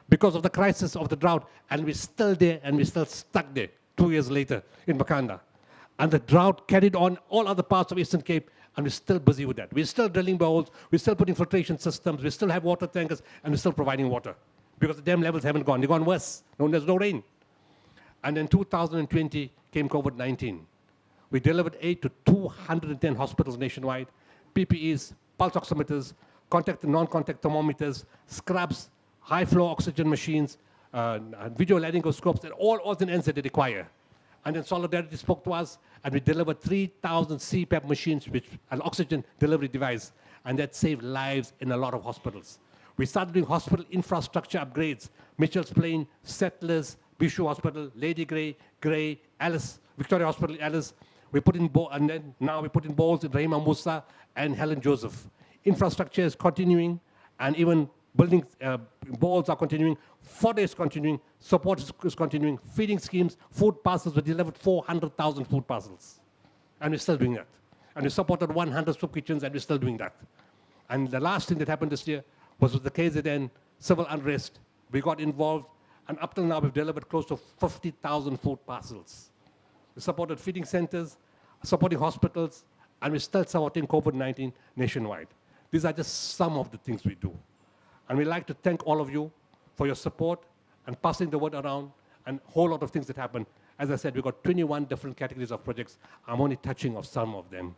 Speaker 2: because of the crisis of the drought, and we're still there, and we're still stuck there 2 years later in Makanda. And the drought carried on all other parts of Eastern Cape, and we're still busy with that. We're still drilling boreholes, we're still putting filtration systems, we still have water tankers, and we're still providing water because the dam levels haven't gone. They've gone worse. There's no rain. And then 2020 came COVID-19. We delivered aid to 210 hospitals nationwide, PPEs, pulse oximeters, contact and non-contact thermometers, scrubs, high-flow oxygen machines, video laryngoscopes, and all odds and ends that they require. And then Solidarity spoke to us, and we delivered 3,000 CPAP machines, which an oxygen delivery device, and that saved lives in a lot of hospitals. We started doing hospital infrastructure upgrades. Mitchell's Plain, Settlers, Bishu Hospital, Lady Grey, Alice, Victoria Hospital, Alice. We put in, and then now we put in balls in Rahima Musa and Helen Joseph. Infrastructure is continuing, and even building balls are continuing. Fodder is continuing. Support is continuing. Feeding schemes, food parcels. We delivered 400,000 food parcels, and we're still doing that. And we supported 100 soup kitchens, and we're still doing that. And the last thing that happened this year was with the KZN civil unrest. We got involved, and up till now, we've delivered close to 50,000 food parcels. We supported feeding centers, supporting hospitals, and we're still supporting COVID-19 nationwide. These are just some of the things we do. And we'd like to thank all of you for your support and passing the word around and a whole lot of things that happen. As I said, we've got 21 different categories of projects. I'm only touching of some of them.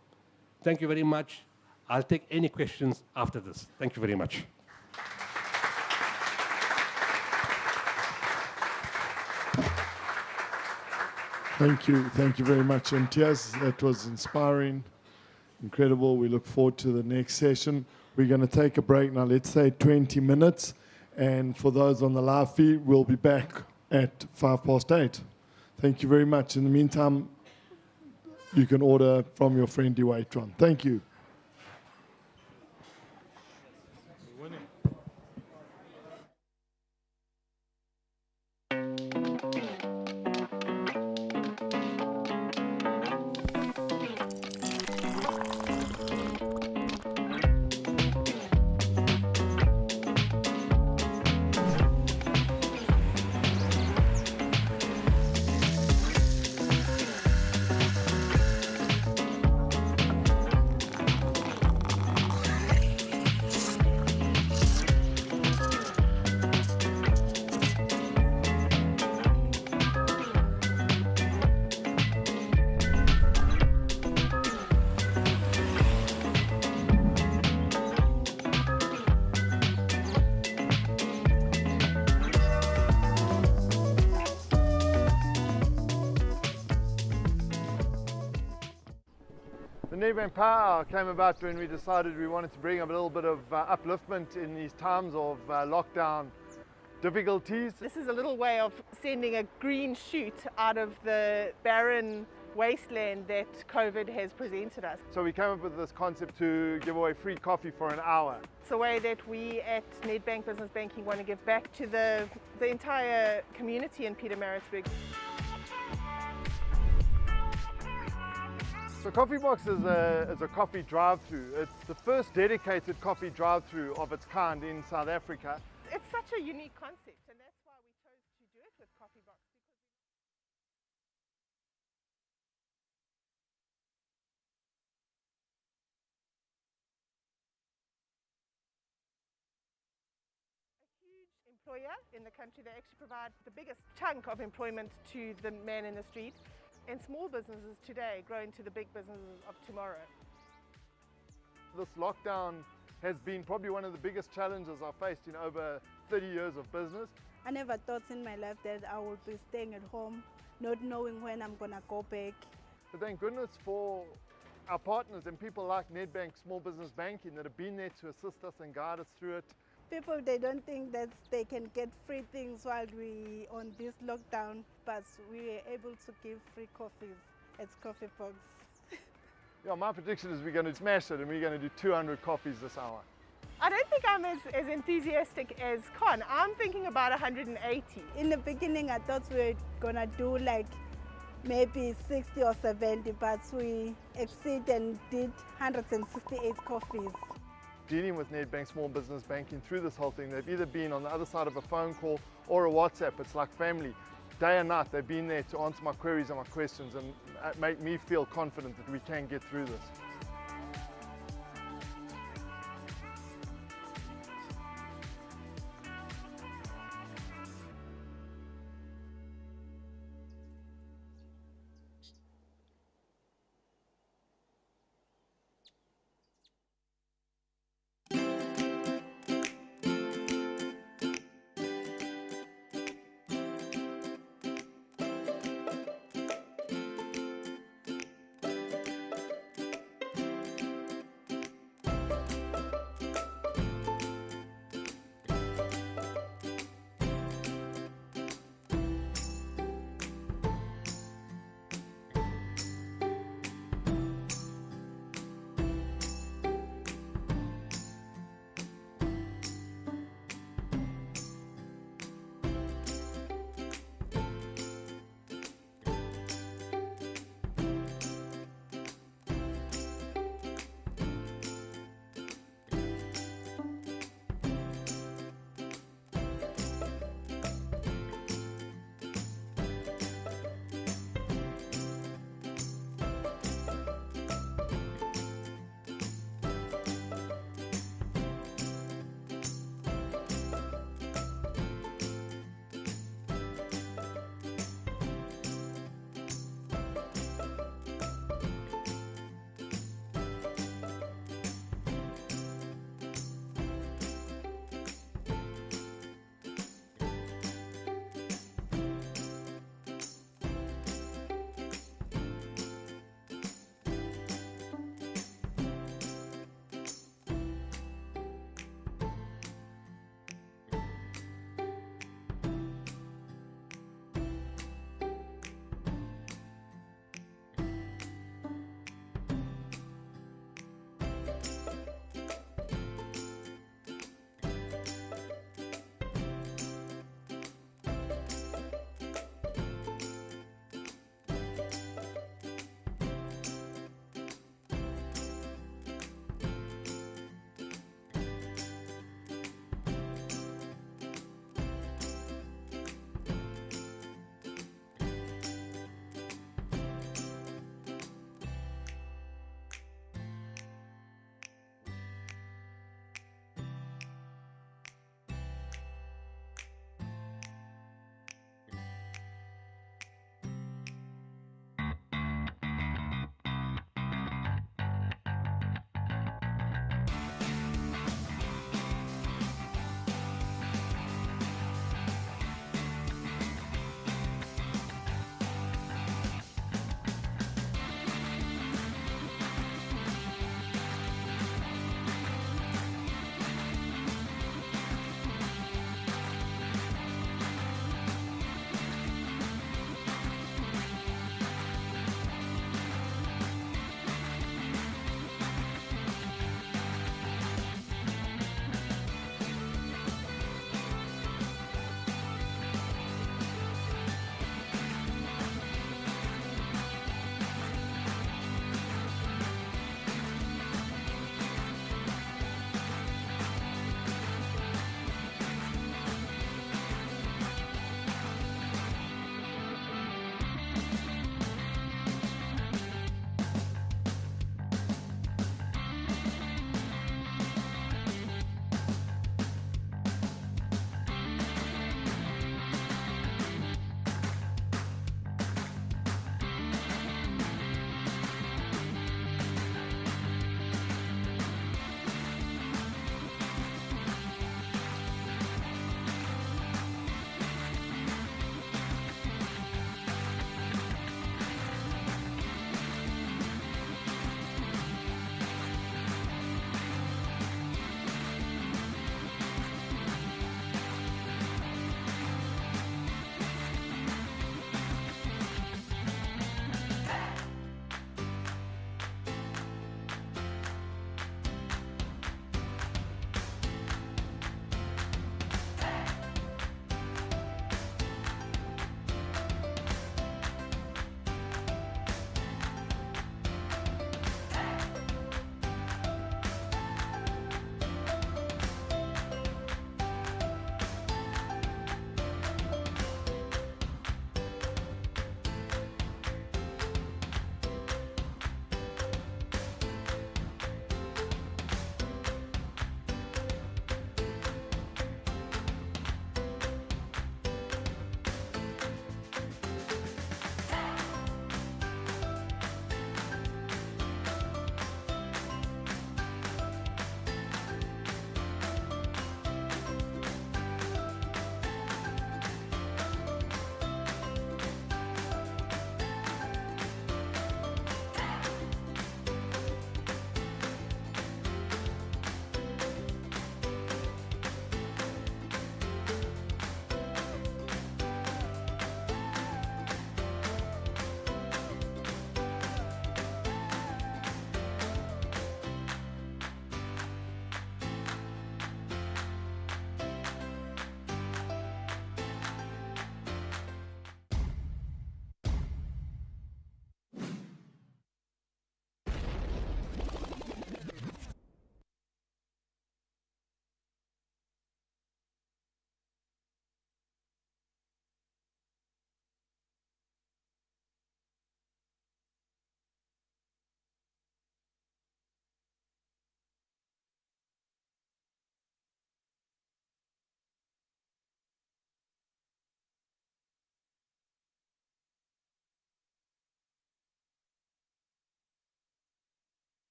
Speaker 2: Thank you very much. I'll take any questions after this. Thank you very much.
Speaker 1: Thank you very much, Imtiaz. That was inspiring, incredible. We look forward to the next session. We're going to take a break now, let's say 20 minutes. And for those on the live feed, we'll be back at 8:05. Thank you very much. In the meantime, you can order from your friendly Waitron. Thank you. The Nedbank Power Hour came about when we decided we wanted to bring a little bit of upliftment in these times of lockdown difficulties.
Speaker 3: This is a little way of sending a green shoot out of the barren wasteland that COVID has presented us.
Speaker 1: So we came up with this concept to give away free coffee for an hour.
Speaker 3: It's a way that we at Nedbank Business Banking want to give back to the entire community in Pietermaritzburg.
Speaker 1: So Coffee Box is a coffee drive-through. It's the first dedicated coffee drive-through of its kind in South Africa.
Speaker 3: It's such a unique concept, and that's why we chose to do it with Coffee Box. A huge employer in the country. They actually provide the biggest chunk of employment to the man in the street. And small businesses today grow into the big businesses of tomorrow.
Speaker 1: This lockdown has been probably one of the biggest challenges I've faced in over 30 years of business.
Speaker 4: I never thought in my life that I would be staying at home, not knowing when I'm gonna go back.
Speaker 1: But thank goodness for our partners and people like Nedbank Small Business Banking that have been there to assist us and guide us through it.
Speaker 4: People, they don't think that they can get free things while we on this lockdown, but we were able to give free coffees at Coffee Box.
Speaker 1: Yeah, my prediction is we're going to smash it and we're going to do 200 coffees this hour.
Speaker 3: I don't think I'm as enthusiastic as Con. I'm thinking about 180.
Speaker 4: In the beginning, I thought we were gonna do like maybe 60 or 70, but we exceeded and did 168 coffees.
Speaker 1: Dealing with Nedbank Small Business Banking through this whole thing, they've either been on the other side of a phone call or a WhatsApp. It's like family. Day and night, they've been there to answer my queries and my questions and make me feel confident that we can get through this.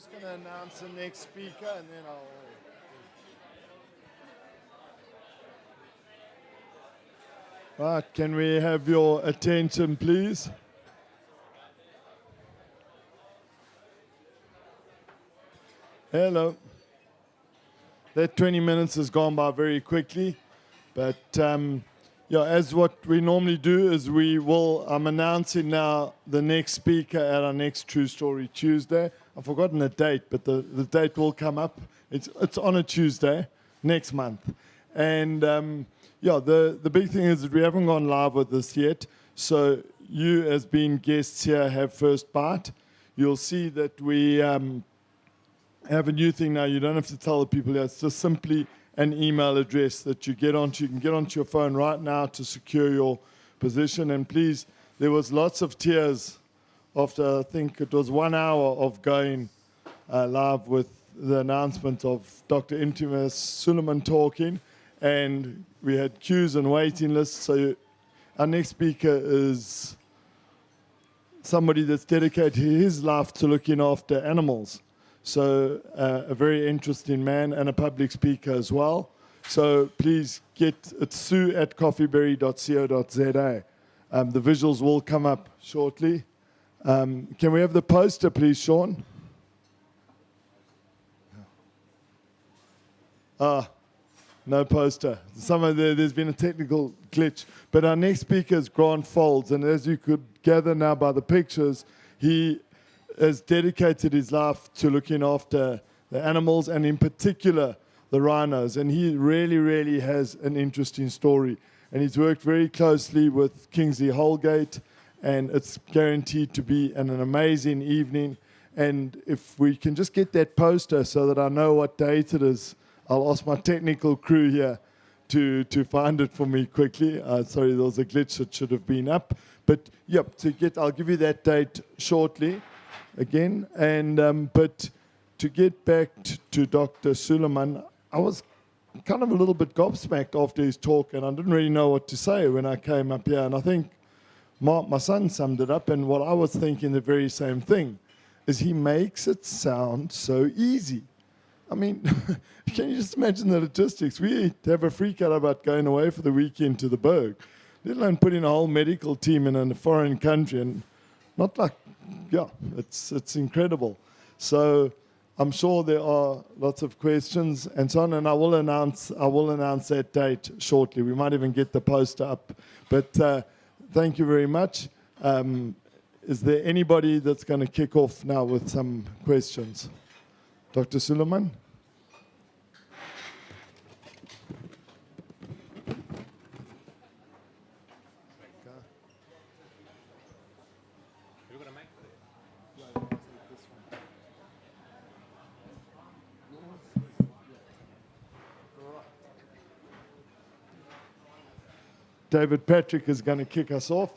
Speaker 1: just going to announce the next speaker and then I'll... Right, can we have your attention, please? Hello. That 20 minutes has gone by very quickly, but yeah, as what we normally do is I'm announcing now the next speaker at our next True Story Tuesday. I've forgotten the date, but the date will come up. It's on a Tuesday next month. And yeah, the big thing is that we haven't gone live with this yet. So you as being guests here have first bite. You'll see that we have a new thing now. You don't have to tell the people here. It's just simply an email address that you get onto. You can get onto your phone right now to secure your position. And please, there was lots of tears after, I think it was 1 hour of going live with the announcement of Dr. Imtiaz Sooliman talking. And we had queues and waiting lists. So our next speaker is somebody that's dedicated his life to looking after animals. So a very interesting man and a public speaker as well. So please it's sue@coffeeberry.co.za. The visuals will come up shortly. Can we have the poster, please, Sean? No poster. There's been a technical glitch. But our next speaker is Grant Folds, and as you could gather now by the pictures, he has dedicated his life to looking after the animals, and in particular, the rhinos. And he really, really has an interesting story. And he's worked very closely with Kingsley Holgate, and it's guaranteed to be an amazing evening. And if we can just get that poster so that I know what date it is, I'll ask my technical crew here to find it for me quickly. Sorry, there was a glitch. It should have been up. But yep, I'll give you that date shortly again. And but to get back to Dr. Sooliman, I was kind of a little bit gobsmacked after his talk, and I didn't really know what to say when I came up here. And I think Mark, my son, summed it up. And what I was thinking, the very same thing, is he makes it sound so easy. I mean, can you just imagine the logistics? We have a freak out about going away for the weekend to the Berg, let alone putting a whole medical team in a foreign country, and not like, yeah, it's incredible. So I'm sure there are lots of questions and so on, and I will announce that date shortly. We might even get the poster up. But thank you very much. Is there anybody that's going to kick off now with some questions? Dr. Sooliman? David Patrick is going to kick us off.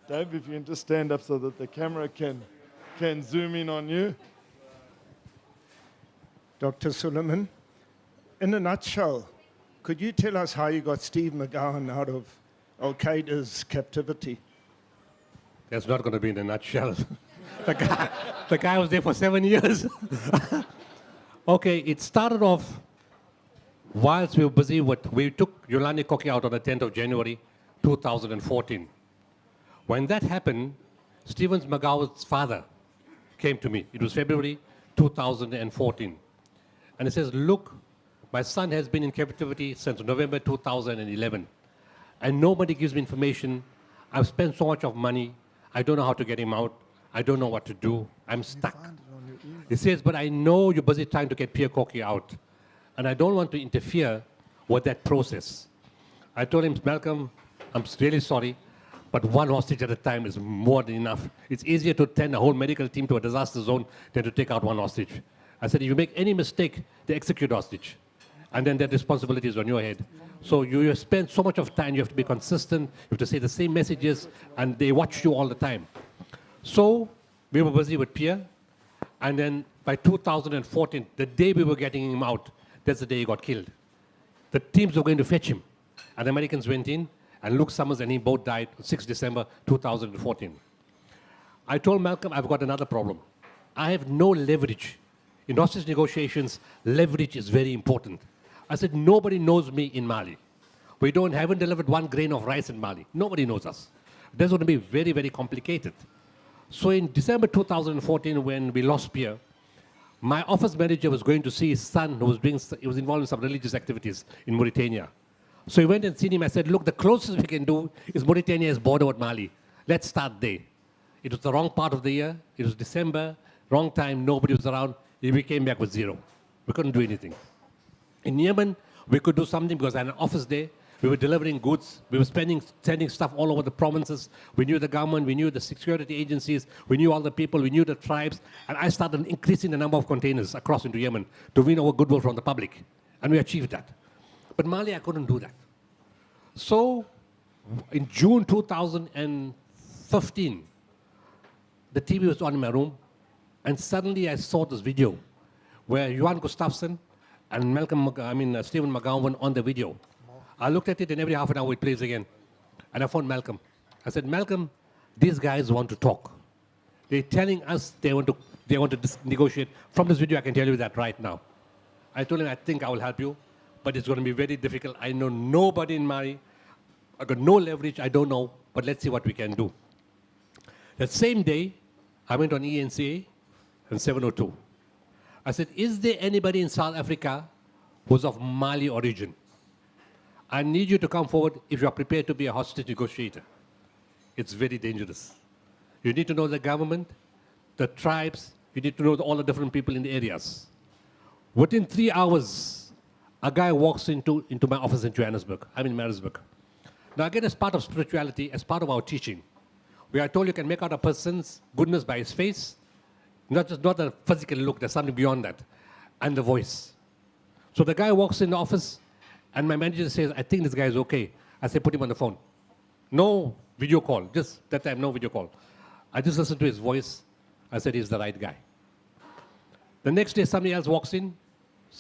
Speaker 1: Dave, if you can just stand up so that the camera can zoom in on you.
Speaker 5: Dr. Sooliman, in a nutshell, could you tell us how you got Steve McGowan out of Al-Qaeda's captivity?
Speaker 2: That's not going to be in a nutshell. the guy was there for 7 years. Okay, it started off whilst we were busy we took Yolande Koki out on the 10th of January, 2014. When that happened, Stephen McGowan's father came to me. It was February 2014. And he says, look, my son has been in captivity since November 2011. And nobody gives me information. I've spent so much of money. I don't know how to get him out. I don't know what to do. I'm stuck. He says, but I know you're busy trying to get Pierre Koki out. And I don't want to interfere with that process. I told him, Malcolm, I'm really sorry, but one hostage at a time is more than enough. It's easier to send a whole medical team to a disaster zone than to take out one hostage. I said, if you make any mistake, they execute hostage. And then that responsibility is on your head. So you spend so much of time, you have to be consistent, you have to say the same messages, and they watch you all the time. So we were busy with Pierre, and then by 2014, the day we were getting him out, that's the day he got killed. The teams were going to fetch him, and the Americans went in, and Luke Summers and he both died 6 December 2014. I told Malcolm, I've got another problem. I have no leverage in hostage negotiations, leverage is very important. I said, nobody knows me in Mali. We haven't delivered 1 grain of rice in Mali. Nobody knows us. That's going to be very, very complicated. So in December 2014, when we lost Pierre, my office manager was going to see his son who was involved in some religious activities in Mauritania. So he went and seen him. I said, look, the closest we can do is Mauritania's border with Mali. Let's start there. It was the wrong part of the year. It was December, wrong time, nobody was around. We came back with 0. We couldn't do anything. In Yemen, we could do something because I had an office there. We were delivering goods. We were sending stuff all over the provinces. We knew the government. We knew the security agencies. We knew all the people. We knew the tribes. And I started increasing the number of containers across into Yemen to win our goodwill from the public. And we achieved that. But Mali, I couldn't do that. So in June 2015, the TV was on in my room. And suddenly I saw this video where Johan Gustafsson and Stephen McGowan were on the video. I looked at it, and every half an hour it plays again. And I phoned Malcolm. I said, Malcolm, these guys want to talk. They're telling us they want to negotiate. From this video, I can tell you that right now. I told him, I think I will help you, but it's going to be very difficult. I know nobody in Mali. I got no leverage. I don't know, but let's see what we can do. That same day, I went on ENCA and 702. I said, is there anybody in South Africa who's of Mali origin? I need you to come forward if you are prepared to be a hostage negotiator. It's very dangerous. You need to know the government, the tribes, you need to know all the different people in the areas. Within 3 hours, a guy walks into my office in Johannesburg. I'm in Maritzburg. Now again, as part of spirituality, as part of our teaching, we are told you can make out a person's goodness by his face, not the physical look, there's something beyond that, and the voice. So the guy walks in the office, and my manager says, I think this guy is okay. I say, put him on the phone. No video call, just that time, no video call. I just listened to his voice. I said, he's the right guy. The next day, somebody else walks in,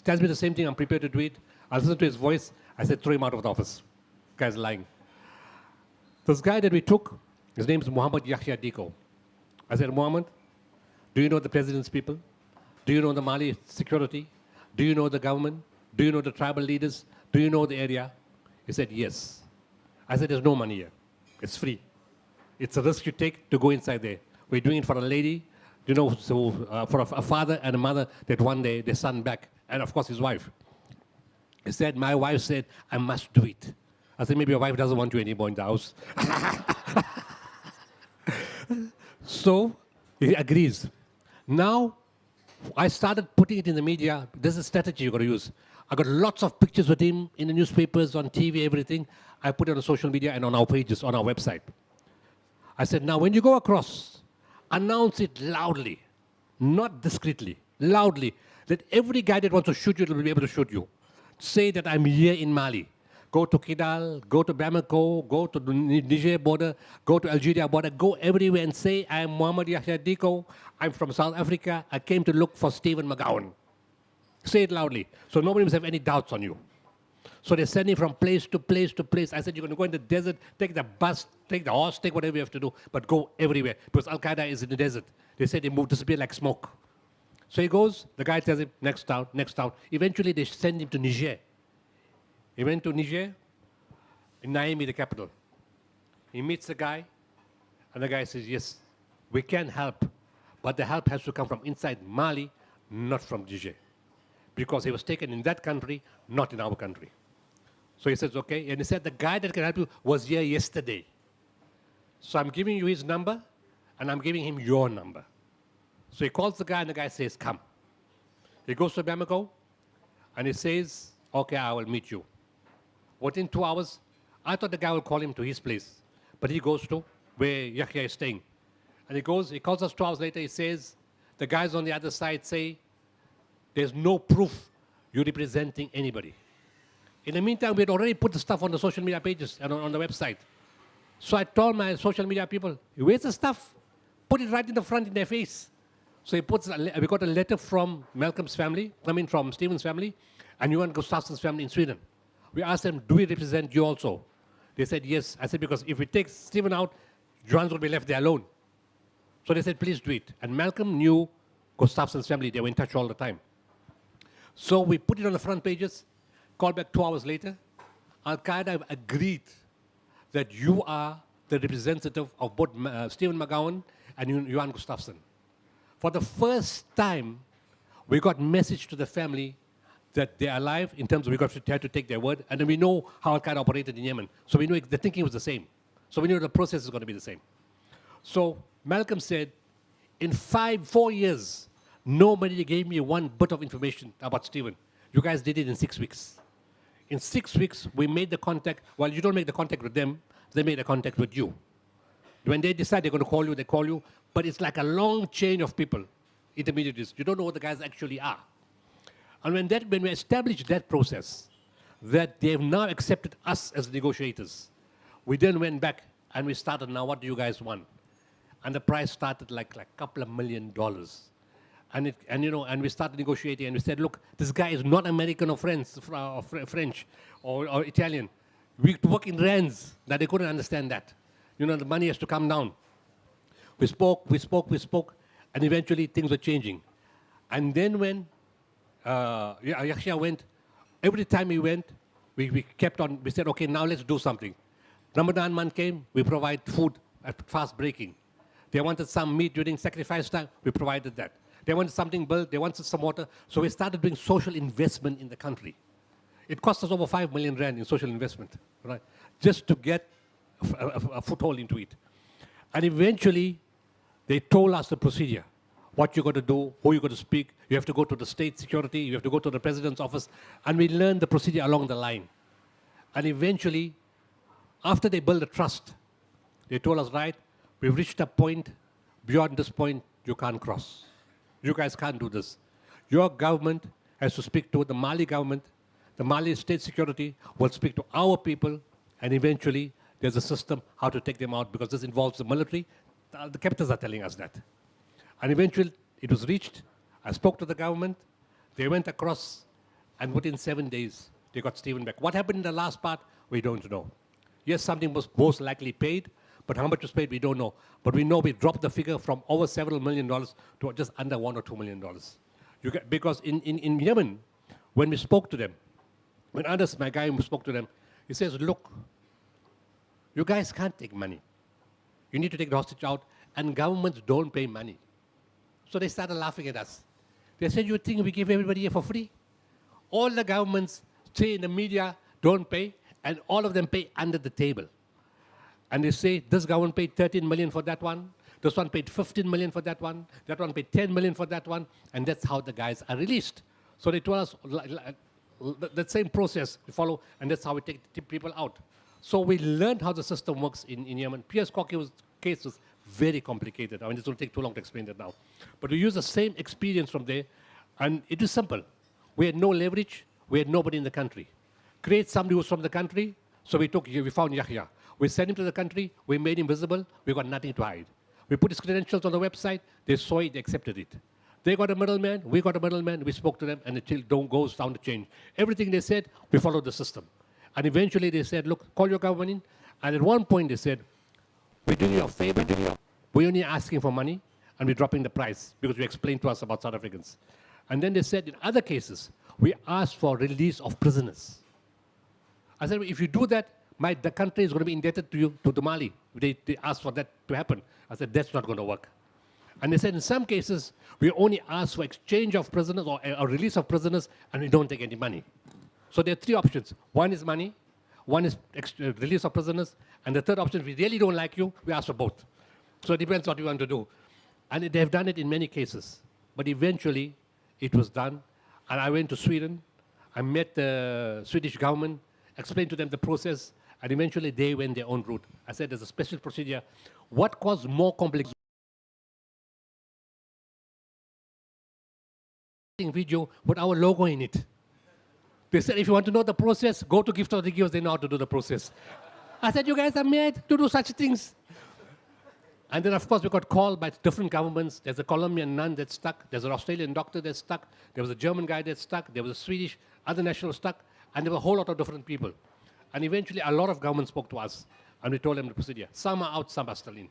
Speaker 2: tells me the same thing, I'm prepared to do it. I listen to his voice. I said, throw him out of the office. This guy's lying. This guy that we took, his name is Muhammad Yahya Diko. I said, Muhammad, do you know the president's people? Do you know the Mali security? Do you know the government? Do you know the tribal leaders? Do you know the area? He said, yes. I said, there's no money here. It's free. It's a risk you take to go inside there. We're doing it for a lady, for a father and a mother that one day their son back, and of course his wife. He said, my wife said, I must do it. I said, maybe your wife doesn't want you anymore in the house. So he agrees. Now, I started putting it in the media. This is a strategy you've got to use. I got lots of pictures with him in the newspapers, on TV, everything. I put it on social media and on our pages, on our website. I said, now when you go across, announce it loudly, not discreetly, loudly, that every guy that wants to shoot you will be able to shoot you. Say that I'm here in Mali. Go to Kidal, go to Bamako, go to the Niger border, go to Algeria border, go everywhere and say, I'm Muhammad Yahya Diko, I'm from South Africa, I came to look for Stephen McGowan. Say it loudly, so nobody must have any doubts on you. So they send me from place to place to place. I said, you're going to go in the desert, take the bus, take the horse, take whatever you have to do, but go everywhere, because Al-Qaeda is in the desert. They say they disappear like smoke. So he goes, the guy tells him, next town, next town. Eventually they send him to Niger. He went to Niger, in Niamey, the capital. He meets the guy, and the guy says, yes, we can help, but the help has to come from inside Mali, not from Niger. Because he was taken in that country, not in our country. So he says, okay, and he said, the guy that can help you was here yesterday. So I'm giving you his number, and I'm giving him your number. So he calls the guy, and the guy says, come. He goes to Bamako, and he says, okay, I will meet you. Within 2 hours, I thought the guy will call him to his place, but he goes to where Yahya is staying. And he calls us 2 hours later, he says, the guys on the other side say, there's no proof you're representing anybody. In the meantime, we had already put the stuff on the social media pages and on the website. So I told my social media people, where's the stuff? Put it right in the front in their face. So we got a letter from Malcolm's family, from Stephen's family, and Johan Gustafsson's family in Sweden. We asked them, do we represent you also? They said, yes. I said, because if we take Stephen out, Johan's will be left there alone. So they said, please do it. And Malcolm knew Gustafson's family, they were in touch all the time. So we put it on the front pages, called back 2 hours later. Al-Qaeda have agreed that you are the representative of both Stephen McGowan and Johan Gustafson. For the first time, we got message to the family that they're alive in terms of we got to try to take their word, and then we know how Al-Qaeda operated in Yemen. So we knew the thinking was the same. So we knew the process is going to be the same. So Malcolm said, in 4 years, nobody gave me one bit of information about Stephen. You guys did it in 6 weeks. In 6 weeks, we made the contact. Well, you don't make the contact with them, they made the contact with you. When they decide they're going to call you, they call you. But it's like a long chain of people, intermediaries. You don't know what the guys actually are. And when we established that process, that they have now accepted us as negotiators, we then went back and we started, now what do you guys want? And the price started like a couple of $1 million. And we started negotiating, and we said, look, this guy is not American or French or Italian. We work in rands. That they couldn't understand that. The money has to come down. We spoke, and eventually things were changing. And then when Yahya went, every time he went, we kept on, we said, okay, now let's do something. Ramadan month came, we provide food at fast breaking. They wanted some meat during sacrifice time, we provided that. They wanted something built, they wanted some water, so we started doing social investment in the country. It cost us over 5 million rand in social investment, right? Just to get a foothold into it. And eventually, they told us the procedure. What you got to do, who you got to speak, you have to go to the state security, you have to go to the president's office, and we learned the procedure along the line. And eventually, after they built the trust, they told us, right, we've reached a point, beyond this point, you can't cross. You guys can't do this. Your government has to speak to the Mali government, the Mali state security will speak to our people, and eventually there's a system how to take them out because this involves the military. The capitals are telling us that. And eventually it was reached. I spoke to the government. They went across, and within 7 days, they got Stephen back. What happened in the last part, we don't know. Yes, something was most likely paid, but how much was paid, we don't know. But we know we dropped the figure from over several $1 million to just under $1 or $2 million. Because in Yemen, when we spoke to them, when others, my guy who spoke to them, he says, look, you guys can't take money. You need to take the hostage out, and governments don't pay money. So they started laughing at us. They said, you think we give everybody here for free? All the governments say in the media don't pay, and all of them pay under the table. And they say, this government paid 13 million for that one, this one paid 15 million for that one paid 10 million for that one, and that's how the guys are released. So they told us the same process we follow, and that's how we take people out. So we learned how the system works in Yemen. P.S. Kokki's case was very complicated. I mean, this will take too long to explain that now. But we use the same experience from there, and it is simple. We had no leverage. We had nobody in the country. Create somebody who's from the country. So we found Yahya. We sent him to the country. We made him visible. We got nothing to hide. We put his credentials on the website. They saw it. They accepted it. They got a middleman. We got a middleman. We spoke to them, and it still goes down the chain. Everything they said, we followed the system. And eventually they said, look, call your government in. And at one point they said, we're doing you a favor. We're only asking for money, and we're dropping the price because you explained to us about South Africans. And then they said, in other cases, we asked for release of prisoners. I said, if you do that, the country is going to be indebted to you, to Mali. They asked for that to happen. I said, that's not going to work. And they said, in some cases, we only ask for exchange of prisoners or a release of prisoners, and we don't take any money. So there are three options. One is money, one is release of prisoners, and the third option, if we really don't like you, we ask for both. So it depends what you want to do. And they have done it in many cases. But eventually, it was done. And I went to Sweden. I met the Swedish government, explained to them the process, and eventually they went their own route. I said, there's a special procedure. What caused more complex video with our logo in it? They said, if you want to know the process, go to Gift of the Givers, they know how to do the process. I said, you guys are mad to do such things. And then, of course, we got called by different governments. There's a Colombian nun that's stuck. There's an Australian doctor that's stuck. There was a German guy that's stuck. There was a Swedish, other national stuck. And there were a whole lot of different people. And eventually, a lot of governments spoke to us. And we told them the procedure. Some are out, some are still in.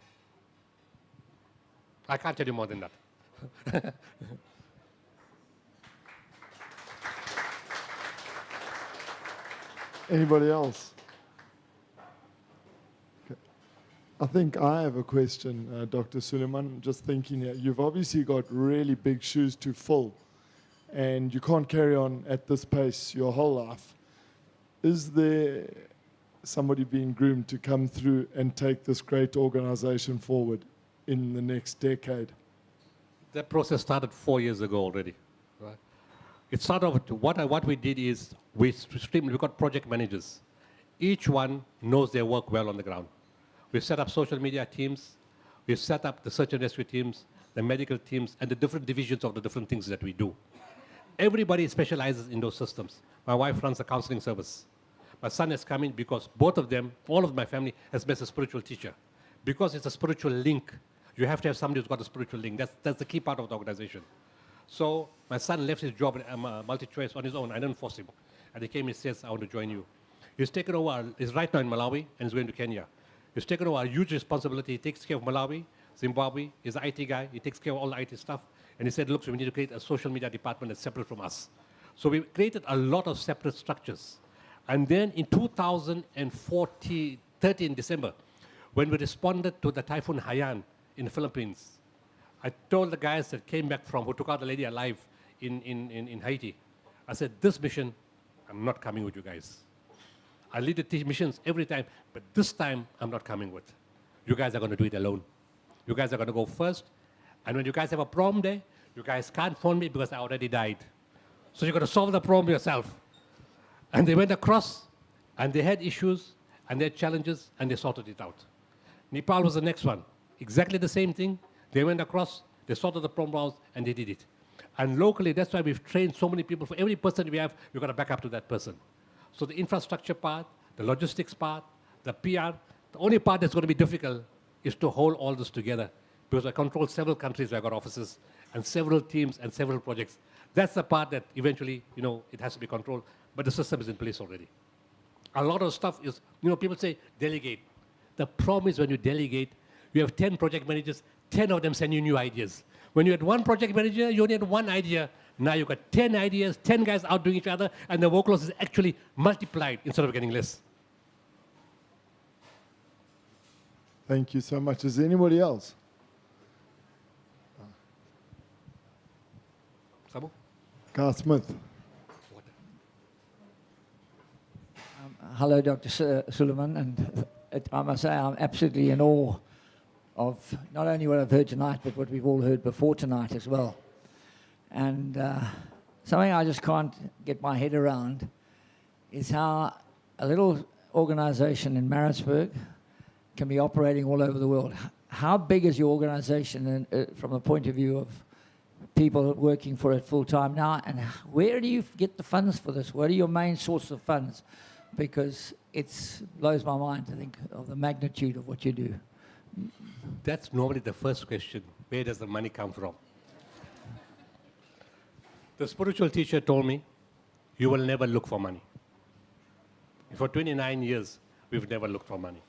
Speaker 2: I can't tell you more than that.
Speaker 1: Anybody else? Okay. I think I have a question, Dr. Sooliman. Just thinking here, you've obviously got really big shoes to fill, and you can't carry on at this pace your whole life. Is there somebody being groomed to come through and take this great organization forward in the next decade?
Speaker 2: That process started 4 years ago already. Right? It started off, what we did is we got project managers. Each one knows their work well on the ground. We set up social media teams. We set up the search and rescue teams, the medical teams, and the different divisions of the different things that we do. Everybody specializes in those systems. My wife runs a counseling service. My son has come in because both of them, all of my family, has been a spiritual teacher. Because it's a spiritual link, you have to have somebody who's got a spiritual link. That's the key part of the organization. So my son left his job at multi-choice on his own. I didn't force him. And he came and says, I want to join you. He's taken over, he's right now in Malawi, and he's going to Kenya. He's taken over a huge responsibility. He takes care of Malawi, Zimbabwe. He's the IT guy. He takes care of all the IT stuff. And he said, look, so we need to create a social media department that's separate from us. So we created a lot of separate structures. And then in 2013, December, when we responded to the Typhoon Haiyan in the Philippines, I told the guys that came back from, who took out the lady alive in Haiti, I said, this mission, I'm not coming with you guys. I lead the missions every time, but this time I'm not coming with. You guys are going to do it alone. You guys are going to go first, and when you guys have a problem there, you guys can't phone me because I already died. So you're going to solve the problem yourself. And they went across, and they had issues, and they had challenges, and they sorted it out. Nepal was the next one. Exactly the same thing. They went across, they sorted the problem out, and they did it. And locally, that's why we've trained so many people. For every person we have, we've got to back up to that person. So the infrastructure part, the logistics part, the PR, the only part that's going to be difficult is to hold all this together. Because I control several countries where I've got offices, and several teams, and several projects. That's the part that eventually, it has to be controlled. But the system is in place already. A lot of stuff is, people say, delegate. The problem is when you delegate, you have 10 project managers, 10 of them send you new ideas. When you had one project manager, you only had one idea. Now you've got 10 ideas, 10 guys out doing each other, and the workload is actually multiplied instead of getting less.
Speaker 1: Thank you so much. Is there anybody else?
Speaker 2: Sabu?
Speaker 1: Carl Smith.
Speaker 6: Hello, Dr. Sooliman, and I must say I'm absolutely in awe of not only what I've heard tonight, but what we've all heard before tonight as well. And something I just can't get my head around is how a little organization in Maritzburg can be operating all over the world. How big is your organization from the point of view of people working for it full time now, and where do you get the funds for this? What are your main sources of funds? Because it blows my mind to think of the magnitude of what you do.
Speaker 2: That's normally the first question. Where does the money come from? The spiritual teacher told me, you will never look for money. For 29 years, we've never looked for money.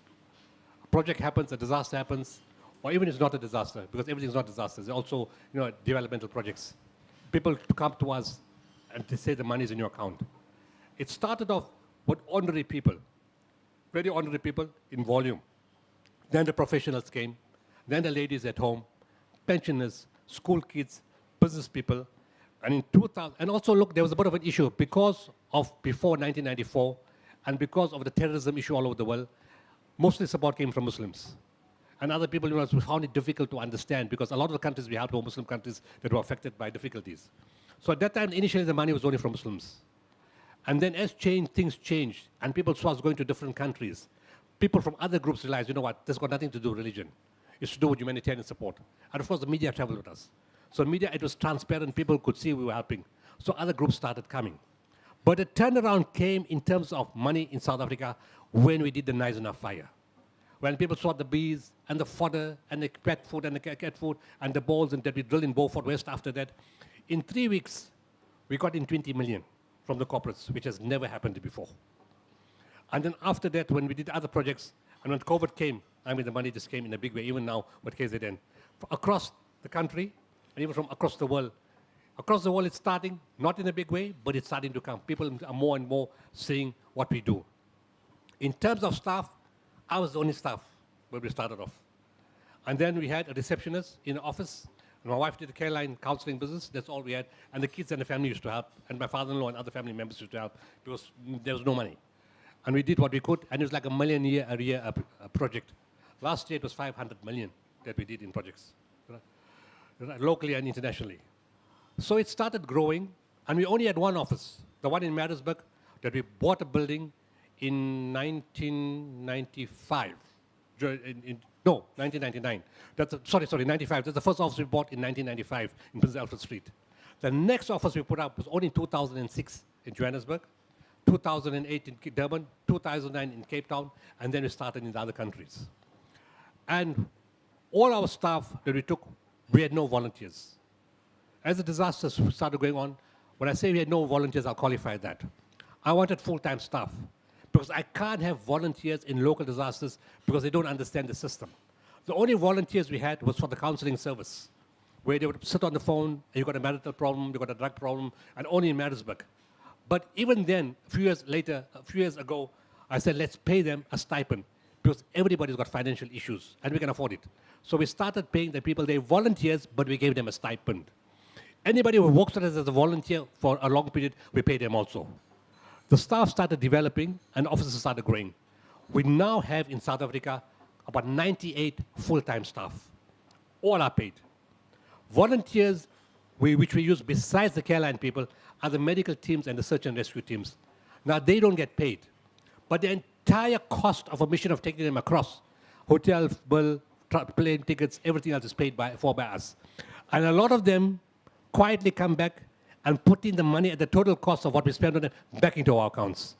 Speaker 2: A project happens, a disaster happens, or even it's not a disaster, because everything's not disasters. There are also developmental projects. People come to us and they say the money's in your account. It started off with ordinary people, very ordinary people in volume. Then the professionals came, then the ladies at home, pensioners, school kids, business people. And in 2000, and also look, there was a bit of an issue because of before 1994 and because of the terrorism issue all over the world, mostly support came from Muslims. And other people we found it difficult to understand because a lot of the countries we helped were Muslim countries that were affected by difficulties. So at that time, initially the money was only from Muslims. And then as things changed, and people saw us going to different countries, people from other groups realized, you know what, this got nothing to do with religion. It's to do with humanitarian support. And of course, the media traveled with us. So media, it was transparent, people could see we were helping. So other groups started coming. But the turnaround came in terms of money in South Africa when we did the Nice Enough fire. When people saw the bees and the fodder and the pet food and the cat food and the balls and that we drilled in Beaufort West after that, in 3 weeks, we got in 20 million from the corporates, which has never happened before. And then after that, when we did other projects, and when COVID came, the money just came in a big way, even now with KZN. Across the country, and even from across the world. Across the world, it's starting, not in a big way, but it's starting to come. People are more and more seeing what we do. In terms of staff, I was the only staff when we started off. And then we had a receptionist in the office. And my wife did the care line counseling business. That's all we had. And the kids and the family used to help. And my father-in-law and other family members used to help because there was no money. And we did what we could. And it was like $1 million a year a project. Last year, it was 500 million that we did in projects, locally and internationally. So it started growing. And we only had one office, the one in Maritzburg, that we bought a building in 1995. No, 1999. Sorry, 95. That's the first office we bought in 1995 in Prince Alfred Street. The next office we put up was only in 2006 in Johannesburg, 2008 in Durban, 2009 in Cape Town, and then we started in the other countries. And all our staff that we took, we had no volunteers. As the disasters started going on, when I say we had no volunteers, I'll qualify that. I wanted full-time staff, because I can't have volunteers in local disasters because they don't understand the system. The only volunteers we had was for the counseling service, where they would sit on the phone, and you got a marital problem, you got a drug problem, and only in Maritzburg. But even then, a few years later, a few years ago, I said, let's pay them a stipend, because everybody's got financial issues, and we can afford it. So we started paying the people, they volunteers, but we gave them a stipend. Anybody who works with us as a volunteer for a long period, we pay them also. The staff started developing and offices started growing. We now have in South Africa about 98 full-time staff. All are paid. Volunteers, which we use besides the care line people, are the medical teams and the search and rescue teams. Now, they don't get paid, but the entire cost of a mission of taking them across, hotel bill, plane tickets, everything else is paid for by us. And a lot of them quietly come back and put in the money at the total cost of what we spend on them back into our accounts.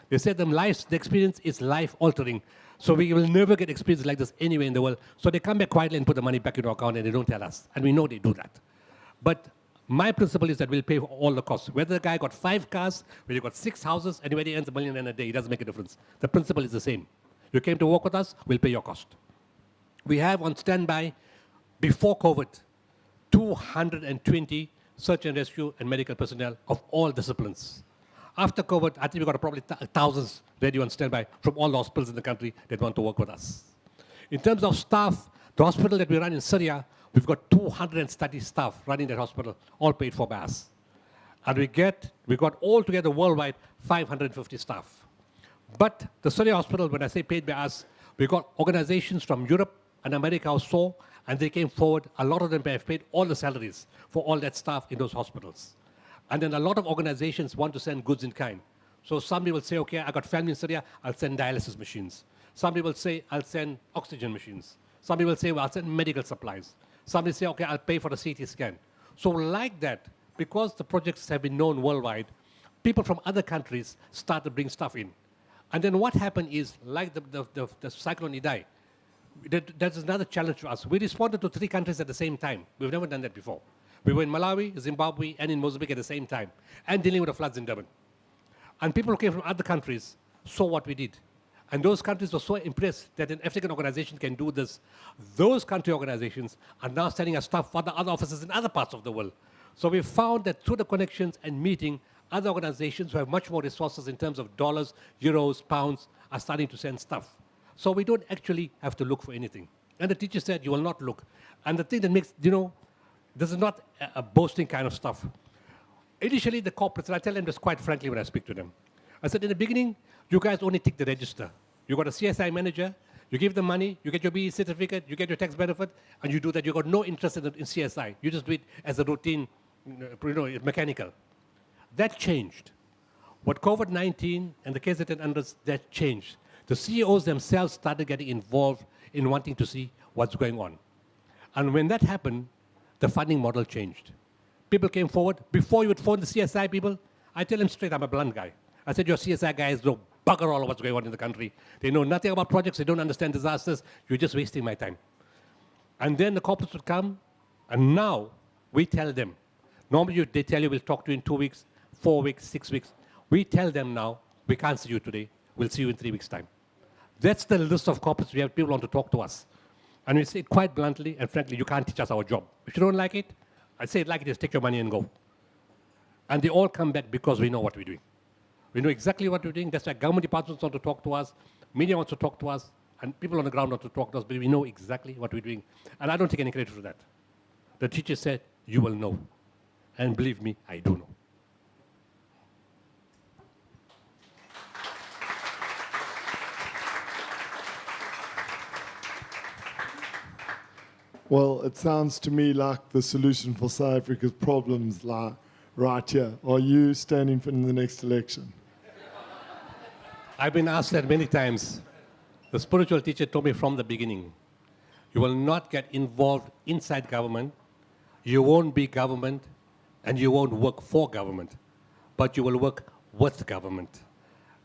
Speaker 2: They said the experience is life-altering, so we will never get experience like this anywhere in the world. So they come back quietly and put the money back into our account, and they don't tell us. And we know they do that. But my principle is that we'll pay for all the costs. Whether the guy got 5 cars, whether he got 6 houses, and whether he earns $1 million a day, it doesn't make a difference. The principle is the same. You came to work with us, we'll pay your cost. We have on standby, before COVID, 220 search and rescue and medical personnel of all disciplines. After COVID, I think we've got probably thousands ready on standby from all the hospitals in the country that want to work with us. In terms of staff, the hospital that we run in Syria, we've got 230 staff running that hospital, all paid for by us. And we got all together worldwide 550 staff. But the Syria hospital, when I say paid by us, we got organizations from Europe and America who saw, and they came forward. A lot of them have paid all the salaries for all that staff in those hospitals. And then a lot of organizations want to send goods in kind. So somebody will say, okay, I got family in Syria, I'll send dialysis machines. Somebody will say, I'll send oxygen machines. Somebody will say, well, I'll send medical supplies. Somebody say, okay, I'll pay for the CT scan. So like that, because the projects have been known worldwide, people from other countries start to bring stuff in. And then what happened is, like the cyclone Idai, that's another challenge for us. We responded to 3 countries at the same time. We've never done that before. We were in Malawi, Zimbabwe, and in Mozambique at the same time, and dealing with the floods in Durban. And people who came from other countries saw what we did. And those countries were so impressed that an African organization can do this. Those country organizations are now sending us stuff for the other offices in other parts of the world. So we found that through the connections and meeting, other organizations who have much more resources in terms of dollars, euros, pounds, are starting to send stuff. So we don't actually have to look for anything. And the teacher said, you will not look. And the thing that makes, this is not a boasting kind of stuff. Initially, the corporates, and I tell them this quite frankly when I speak to them, I said, in the beginning, you guys only tick the register. You got a CSI manager, you give them money, you get your BE certificate, you get your tax benefit, and you do that. You got no interest in CSI. You just do it as a routine, mechanical. That changed. What COVID-19 and the KZN unders, that changed. The CEOs themselves started getting involved in wanting to see what's going on. And when that happened, the funding model changed. People came forward. Before you would phone the CSI people, I tell them straight, I'm a blunt guy. I said, your CSI guys know bugger all of what's going on in the country. They know nothing about projects. They don't understand disasters. You're just wasting my time. And then the corporates would come, and now we tell them. Normally, they tell you, we'll talk to you in 2 weeks, 4 weeks, 6 weeks. We tell them now, we can't see you today. We'll see you in 3 weeks' time. That's the list of corporates we have. People want to talk to us. And we say it quite bluntly and frankly, you can't teach us our job. If you don't like it, I say it like it is, take your money and go. And they all come back because we know what we're doing. We know exactly what we're doing. That's why government departments want to talk to us, media wants to talk to us, and people on the ground want to talk to us, but we know exactly what we're doing. And I don't take any credit for that. The teacher said, you will know. And believe me, I do know.
Speaker 1: Well, it sounds to me like the solution for South Africa's problems lie right here. Are you standing for in the next election?
Speaker 2: I've been asked that many times. The spiritual teacher told me from the beginning, you will not get involved inside government, you won't be government, and you won't work for government, but you will work with government.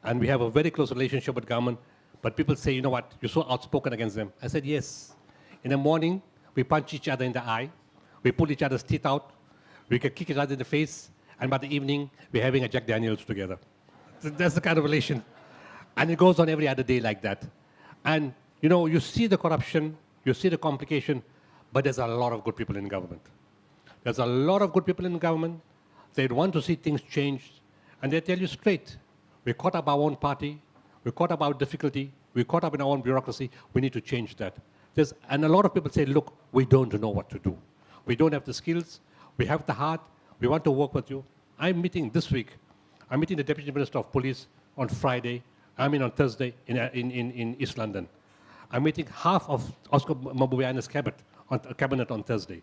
Speaker 2: And we have a very close relationship with government, but people say, you know what, you're so outspoken against them. I said, yes. In the morning, we punch each other in the eye, we pull each other's teeth out, we can kick each other in the face, and by the evening, we're having a Jack Daniels together. So that's the kind of relation. And it goes on every other day like that. And, you know, you see the corruption, you see the complication, but there's a lot of good people in government. There's a lot of good people in government. They want to see things changed, and they tell you straight, we're caught up our own party, we're caught up our difficulty, we're caught up in our own bureaucracy, we need to change that. And a lot of people say, look, we don't know what to do. We don't have the skills, we have the heart, we want to work with you. I'm meeting this week, I'm meeting the Deputy Minister of Police on Friday, on Thursday in East London. I'm meeting half of Oscar Mabuyana's cabinet on Thursday.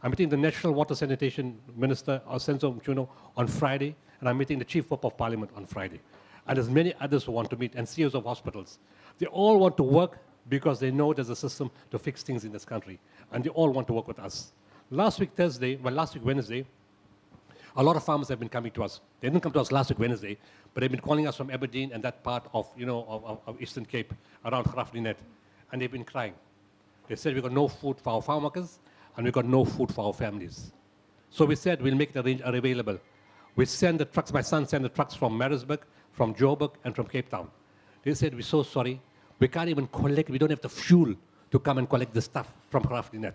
Speaker 2: I'm meeting the National Water Sanitation Minister, Senzo Mchuno, on Friday, and I'm meeting the Chief Whip of Parliament on Friday. And there's many others who want to meet, and CEOs of hospitals. They all want to work because they know there's a system to fix things in this country, and they all want to work with us. Last week Wednesday, a lot of farmers have been coming to us. They didn't come to us last week Wednesday, but they've been calling us from Aberdeen and that part of, of Eastern Cape, around Graflinet, and they've been crying. They said, we've got no food for our farm workers, and we've got no food for our families. So we said, we'll make it available. We send the trucks, my son sent the trucks from Maritzburg, from Joburg, and from Cape Town. They said, we're so sorry, we can't even collect, we don't have the fuel to come and collect the stuff from Graflinet.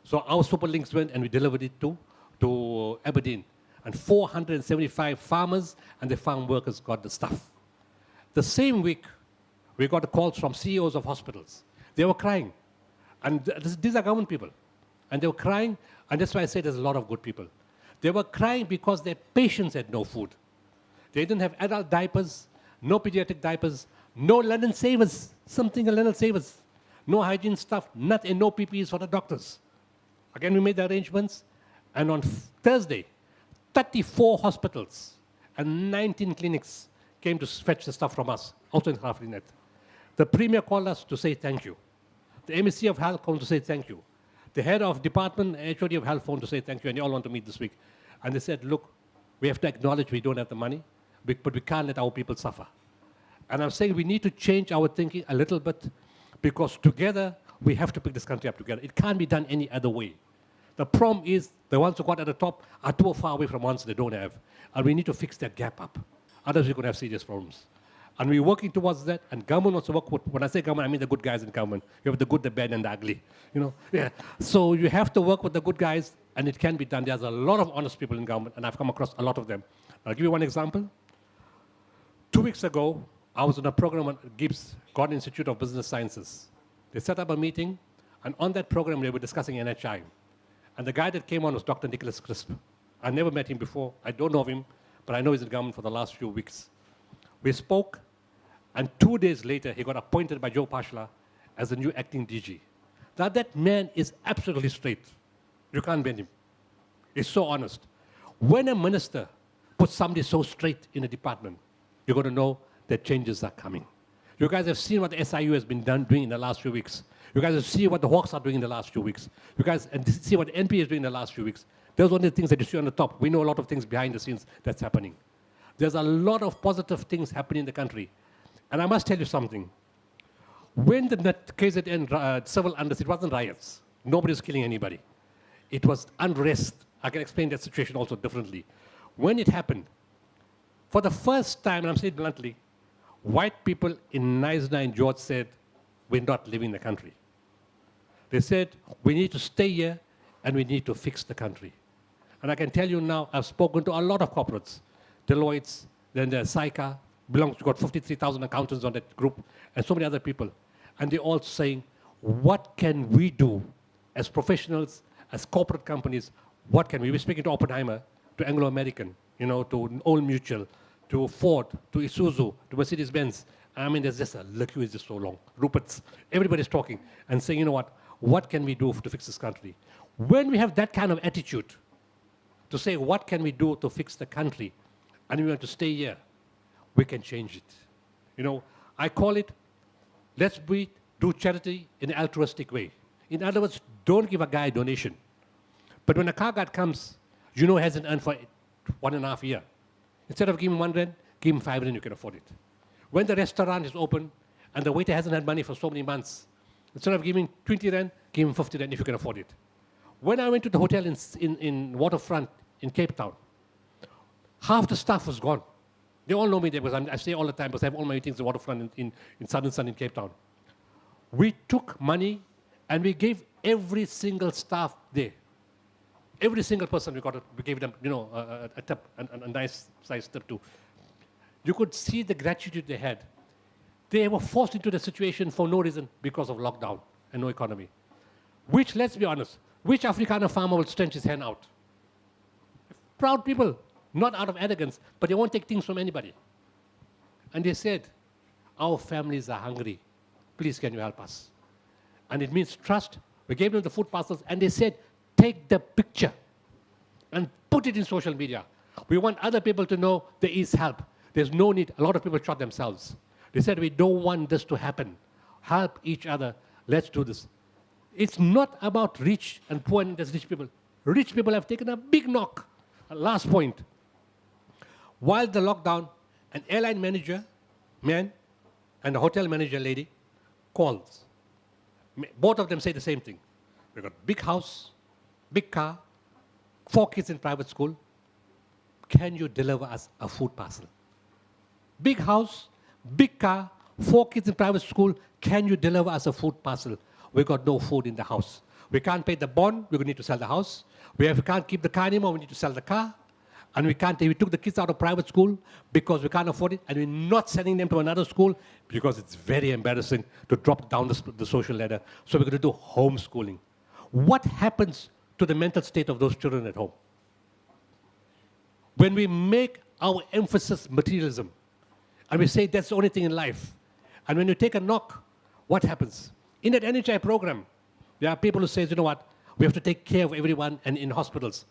Speaker 2: So our super links went and we delivered it to Aberdeen. And 475 farmers and the farm workers got the stuff. The same week, we got calls from CEOs of hospitals. They were crying. And these are government people. And they were crying, and that's why I say there's a lot of good people. They were crying because their patients had no food. They didn't have adult diapers, no pediatric diapers, no linen savers, something a linen savers, no hygiene stuff, nothing, no PPEs for the doctors. Again, we made the arrangements, and on Thursday, 34 hospitals and 19 clinics came to fetch the stuff from us, also in Graflinet. The Premier called us to say thank you. The MSc of Health called to say thank you. The head of department, HOD of Health phoned to say thank you, and they all want to meet this week. And they said, look, we have to acknowledge we don't have the money, but we can't let our people suffer. And I'm saying we need to change our thinking a little bit, because together, we have to pick this country up together. It can't be done any other way. The problem is the ones who got at the top are too far away from ones they don't have. And we need to fix that gap up. Otherwise, we're going to have serious problems. And we're working towards that, and government wants to work with, when I say government, I mean the good guys in government. You have the good, the bad, and the ugly. Yeah. So you have to work with the good guys, and it can be done. There's a lot of honest people in government, and I've come across a lot of them. I'll give you one example. 2 weeks ago, I was on a program at GIBS, Gordon Institute of Business Sciences. They set up a meeting, and on that program, they were discussing NHI. And the guy that came on was Dr. Nicholas Crisp. I never met him before. I don't know him, but I know he's in government for the last few weeks. We spoke, and 2 days later, he got appointed by Joe Pashla as the new acting DG. Now, that man is absolutely straight. You can't bend him. He's so honest. When a minister puts somebody so straight in a department, you're going to know that changes are coming. You guys have seen what the SIU has been doing in the last few weeks. You guys have seen what the Hawks are doing in the last few weeks. You guys see what the NP is doing in the last few weeks. Those are the things that you see on the top. We know a lot of things behind the scenes that's happening. There's a lot of positive things happening in the country. And I must tell you something. When the KZN civil unrest, it wasn't riots. Nobody's killing anybody. It was unrest. I can explain that situation also differently. When it happened, for the first time, and I'm saying bluntly, white people in Knysna and George said, we're not leaving the country. They said, we need to stay here and we need to fix the country. And I can tell you now, I've spoken to a lot of corporates. Deloitte's, then there's Saika, got 53,000 accountants on that group, and so many other people. And they're all saying, what can we do as professionals, as corporate companies, what can we? We're speaking to Oppenheimer, to Anglo-American, to Old Mutual, to Ford, to Isuzu, to Mercedes-Benz. I mean, there's just a list is just so long. Rupert's, everybody's talking and saying, what can we do to fix this country? When we have that kind of attitude to say, what can we do to fix the country, and we want to stay here, we can change it. I call it, let's do charity in an altruistic way. In other words, don't give a guy a donation. But when a car guard comes, he hasn't earned for 1.5 years. Instead of giving 1 rand, give him 5 rand, you can afford it. When the restaurant is open and the waiter hasn't had money for so many months, instead of giving 20 rand, give him 50 rand if you can afford it. When I went to the hotel in Waterfront in Cape Town, half the staff was gone. They all know me there because I stay all the time because I have all my meetings at Waterfront in Southern Sun in Cape Town. We took money and we gave every single staff there. Every single person we gave them, a tip, a nice size tip too. You could see the gratitude they had. They were forced into the situation for no reason because of lockdown and no economy. Which, let's be honest, which Afrikaner farmer will stretch his hand out? Proud people, not out of arrogance, but they won't take things from anybody. And they said, our families are hungry. Please, can you help us? And it means trust. We gave them the food parcels, and they said, take the picture and put it in social media. We want other people to know there is help. There's no need. A lot of people shot themselves. They said, we don't want this to happen. Help each other. Let's do this. It's not about rich and poor and there's rich people. Rich people have taken a big knock. Last point. While the lockdown, an airline manager, man, and a hotel manager lady calls. Both of them say the same thing. We've got big house, big car, 4 kids in private school. Can you deliver us a food parcel? Big house, big car, 4 kids in private school. Can you deliver us a food parcel? We got no food in the house. We can't pay the bond. We're going to need to sell the house. We can't keep the car anymore. We need to sell the car. And we took the kids out of private school because we can't afford it. And we're not sending them to another school because it's very embarrassing to drop down the social ladder. So we're going to do homeschooling. What happens to the mental state of those children at home? When we make our emphasis materialism, and we say that's the only thing in life, and when you take a knock, what happens? In that NHI program, there are people who say, we have to take care of everyone and in hospitals.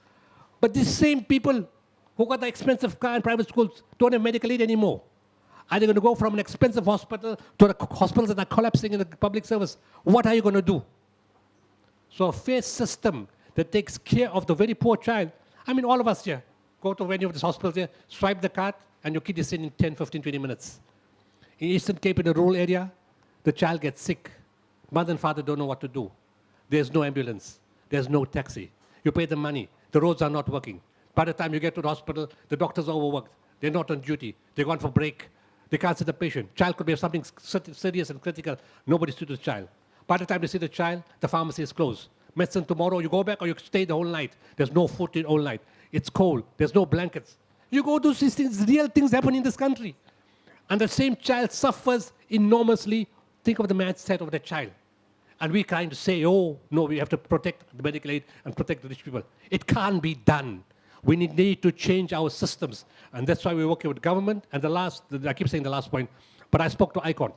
Speaker 2: But these same people who got the expensive car in private schools don't have medical aid anymore. Are they going to go from an expensive hospital to the hospitals that are collapsing in the public service? What are you going to do? So a fair system that takes care of the very poor child. I mean, all of us here go to any of these hospitals here, swipe the card, and your kid is in 10, 15, 20 minutes. In Eastern Cape, in a rural area, the child gets sick. Mother and father don't know what to do. There's no ambulance. There's no taxi. You pay the money. The roads are not working. By the time you get to the hospital, the doctors are overworked. They're not on duty. They're gone for break. They can't see the patient. Child could be something serious and critical. Nobody sees the child. By the time they see the child, the pharmacy is closed. Medicine tomorrow, you go back or you stay the whole night. There's no food the whole night. It's cold. There's no blankets. You go do these things, real things happen in this country. And the same child suffers enormously. Think of the mindset of the child. And we're trying to say, oh, no, we have to protect the medical aid and protect the rich people. It can't be done. We need to change our systems. And that's why we're working with government. And I keep saying the last point, but I spoke to ICON.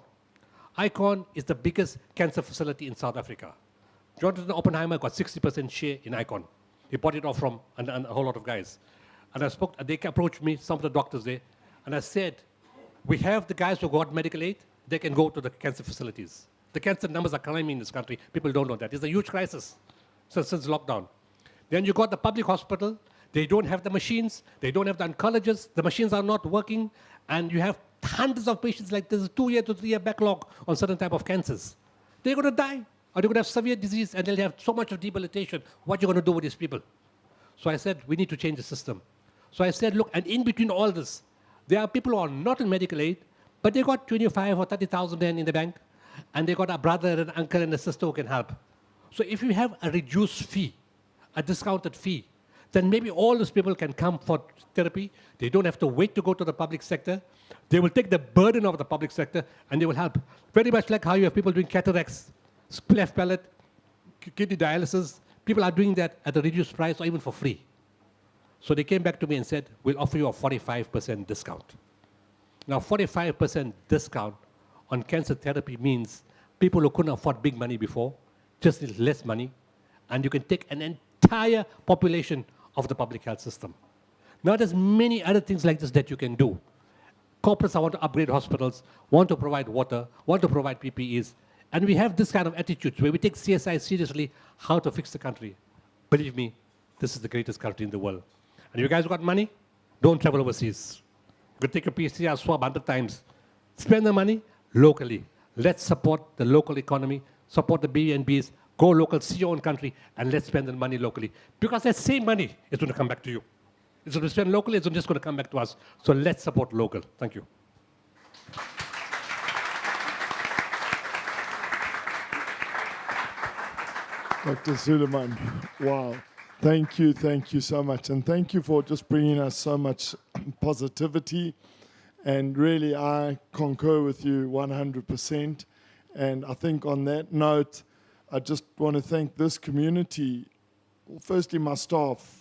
Speaker 2: ICON is the biggest cancer facility in South Africa. Jonathan Oppenheimer got 60% share in ICON. He bought it off from a whole lot of guys. And they approached me, some of the doctors there, and I said, we have the guys who got medical aid, they can go to the cancer facilities. The cancer numbers are climbing in this country. People don't know that. It's a huge crisis since lockdown. Then you got the public hospital. They don't have the machines. They don't have the oncologists. The machines are not working. And you have hundreds of patients, like there's a 2-year to 3-year backlog on certain type of cancers. They're going to die. Or they're going to have severe disease and they'll have so much of debilitation. What are you going to do with these people? So I said, we need to change the system. So I said, look, and in between all this, there are people who are not in medical aid, but they got 25 or 30,000 rand in the bank, and they got a brother and an uncle and a sister who can help. So if you have a reduced fee, a discounted fee, then maybe all those people can come for therapy. They don't have to wait to go to the public sector. They will take the burden of the public sector and they will help. Very much like how you have people doing cataracts, cleft palate, kidney dialysis. People are doing that at a reduced price or even for free. So they came back to me and said, we'll offer you a 45% discount. Now, 45% discount on cancer therapy means people who couldn't afford big money before just need less money, and you can take an entire population of the public health system. Now, there's many other things like this that you can do. Corporates want to upgrade hospitals, want to provide water, want to provide PPEs, and we have this kind of attitude where we take CSI seriously, how to fix the country. Believe me, this is the greatest country in the world. And if you guys got money, don't travel overseas. You can take a PCR swab 100 times. Spend the money locally. Let's support the local economy, support the B&Bs, go local, see your own country, and let's spend the money locally. Because that same money is going to come back to you. It's going to spend locally, it's just going to come back to us. So let's support local. Thank you.
Speaker 1: Dr. Sooliman, wow. Thank you so much. And thank you for just bringing us so much positivity. And really, I concur with you 100%. And I think on that note, I just want to thank this community, firstly my staff,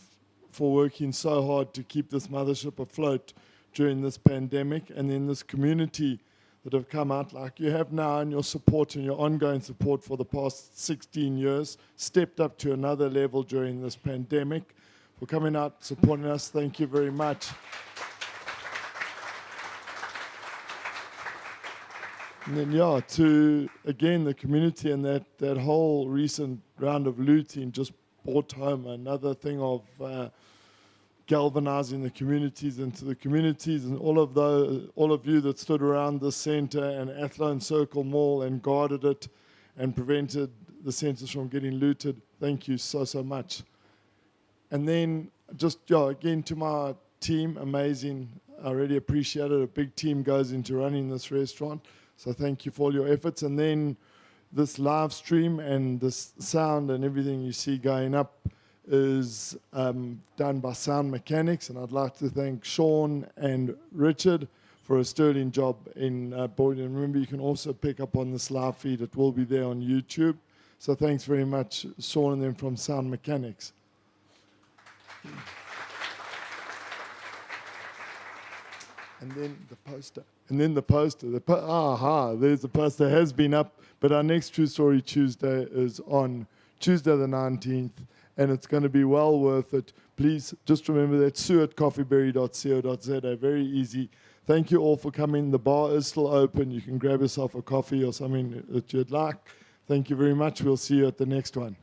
Speaker 1: for working so hard to keep this mothership afloat during this pandemic, and then this community that have come out like you have now, and your support and your ongoing support for the past 16 years, stepped up to another level during this pandemic, for coming out, supporting us. Thank you very much. And then, yeah, to, again, the community and that whole recent round of looting just brought home another thing of galvanizing the communities, into the communities, and all of you that stood around the center and Athlone Circle Mall and guarded it and prevented the centers from getting looted. Thank you so much. And then just, yeah, again, to my team, amazing. I really appreciate it. A big team goes into running this restaurant. So thank you for all your efforts. And then this live stream and this sound and everything you see going up is done by Sound Mechanics. And I'd like to thank Sean and Richard for a sterling job in boarding. And remember, you can also pick up on this live feed. It will be there on YouTube. So thanks very much, Sean and them from Sound Mechanics. And then the poster. And then the poster. There's the poster. Has been up. But our next True Story Tuesday is on Tuesday the 19th. And it's going to be well worth it. Please just remember that sue@coffeeberry.co.za. Very easy. Thank you all for coming. The bar is still open. You can grab yourself a coffee or something that you'd like. Thank you very much. We'll see you at the next one.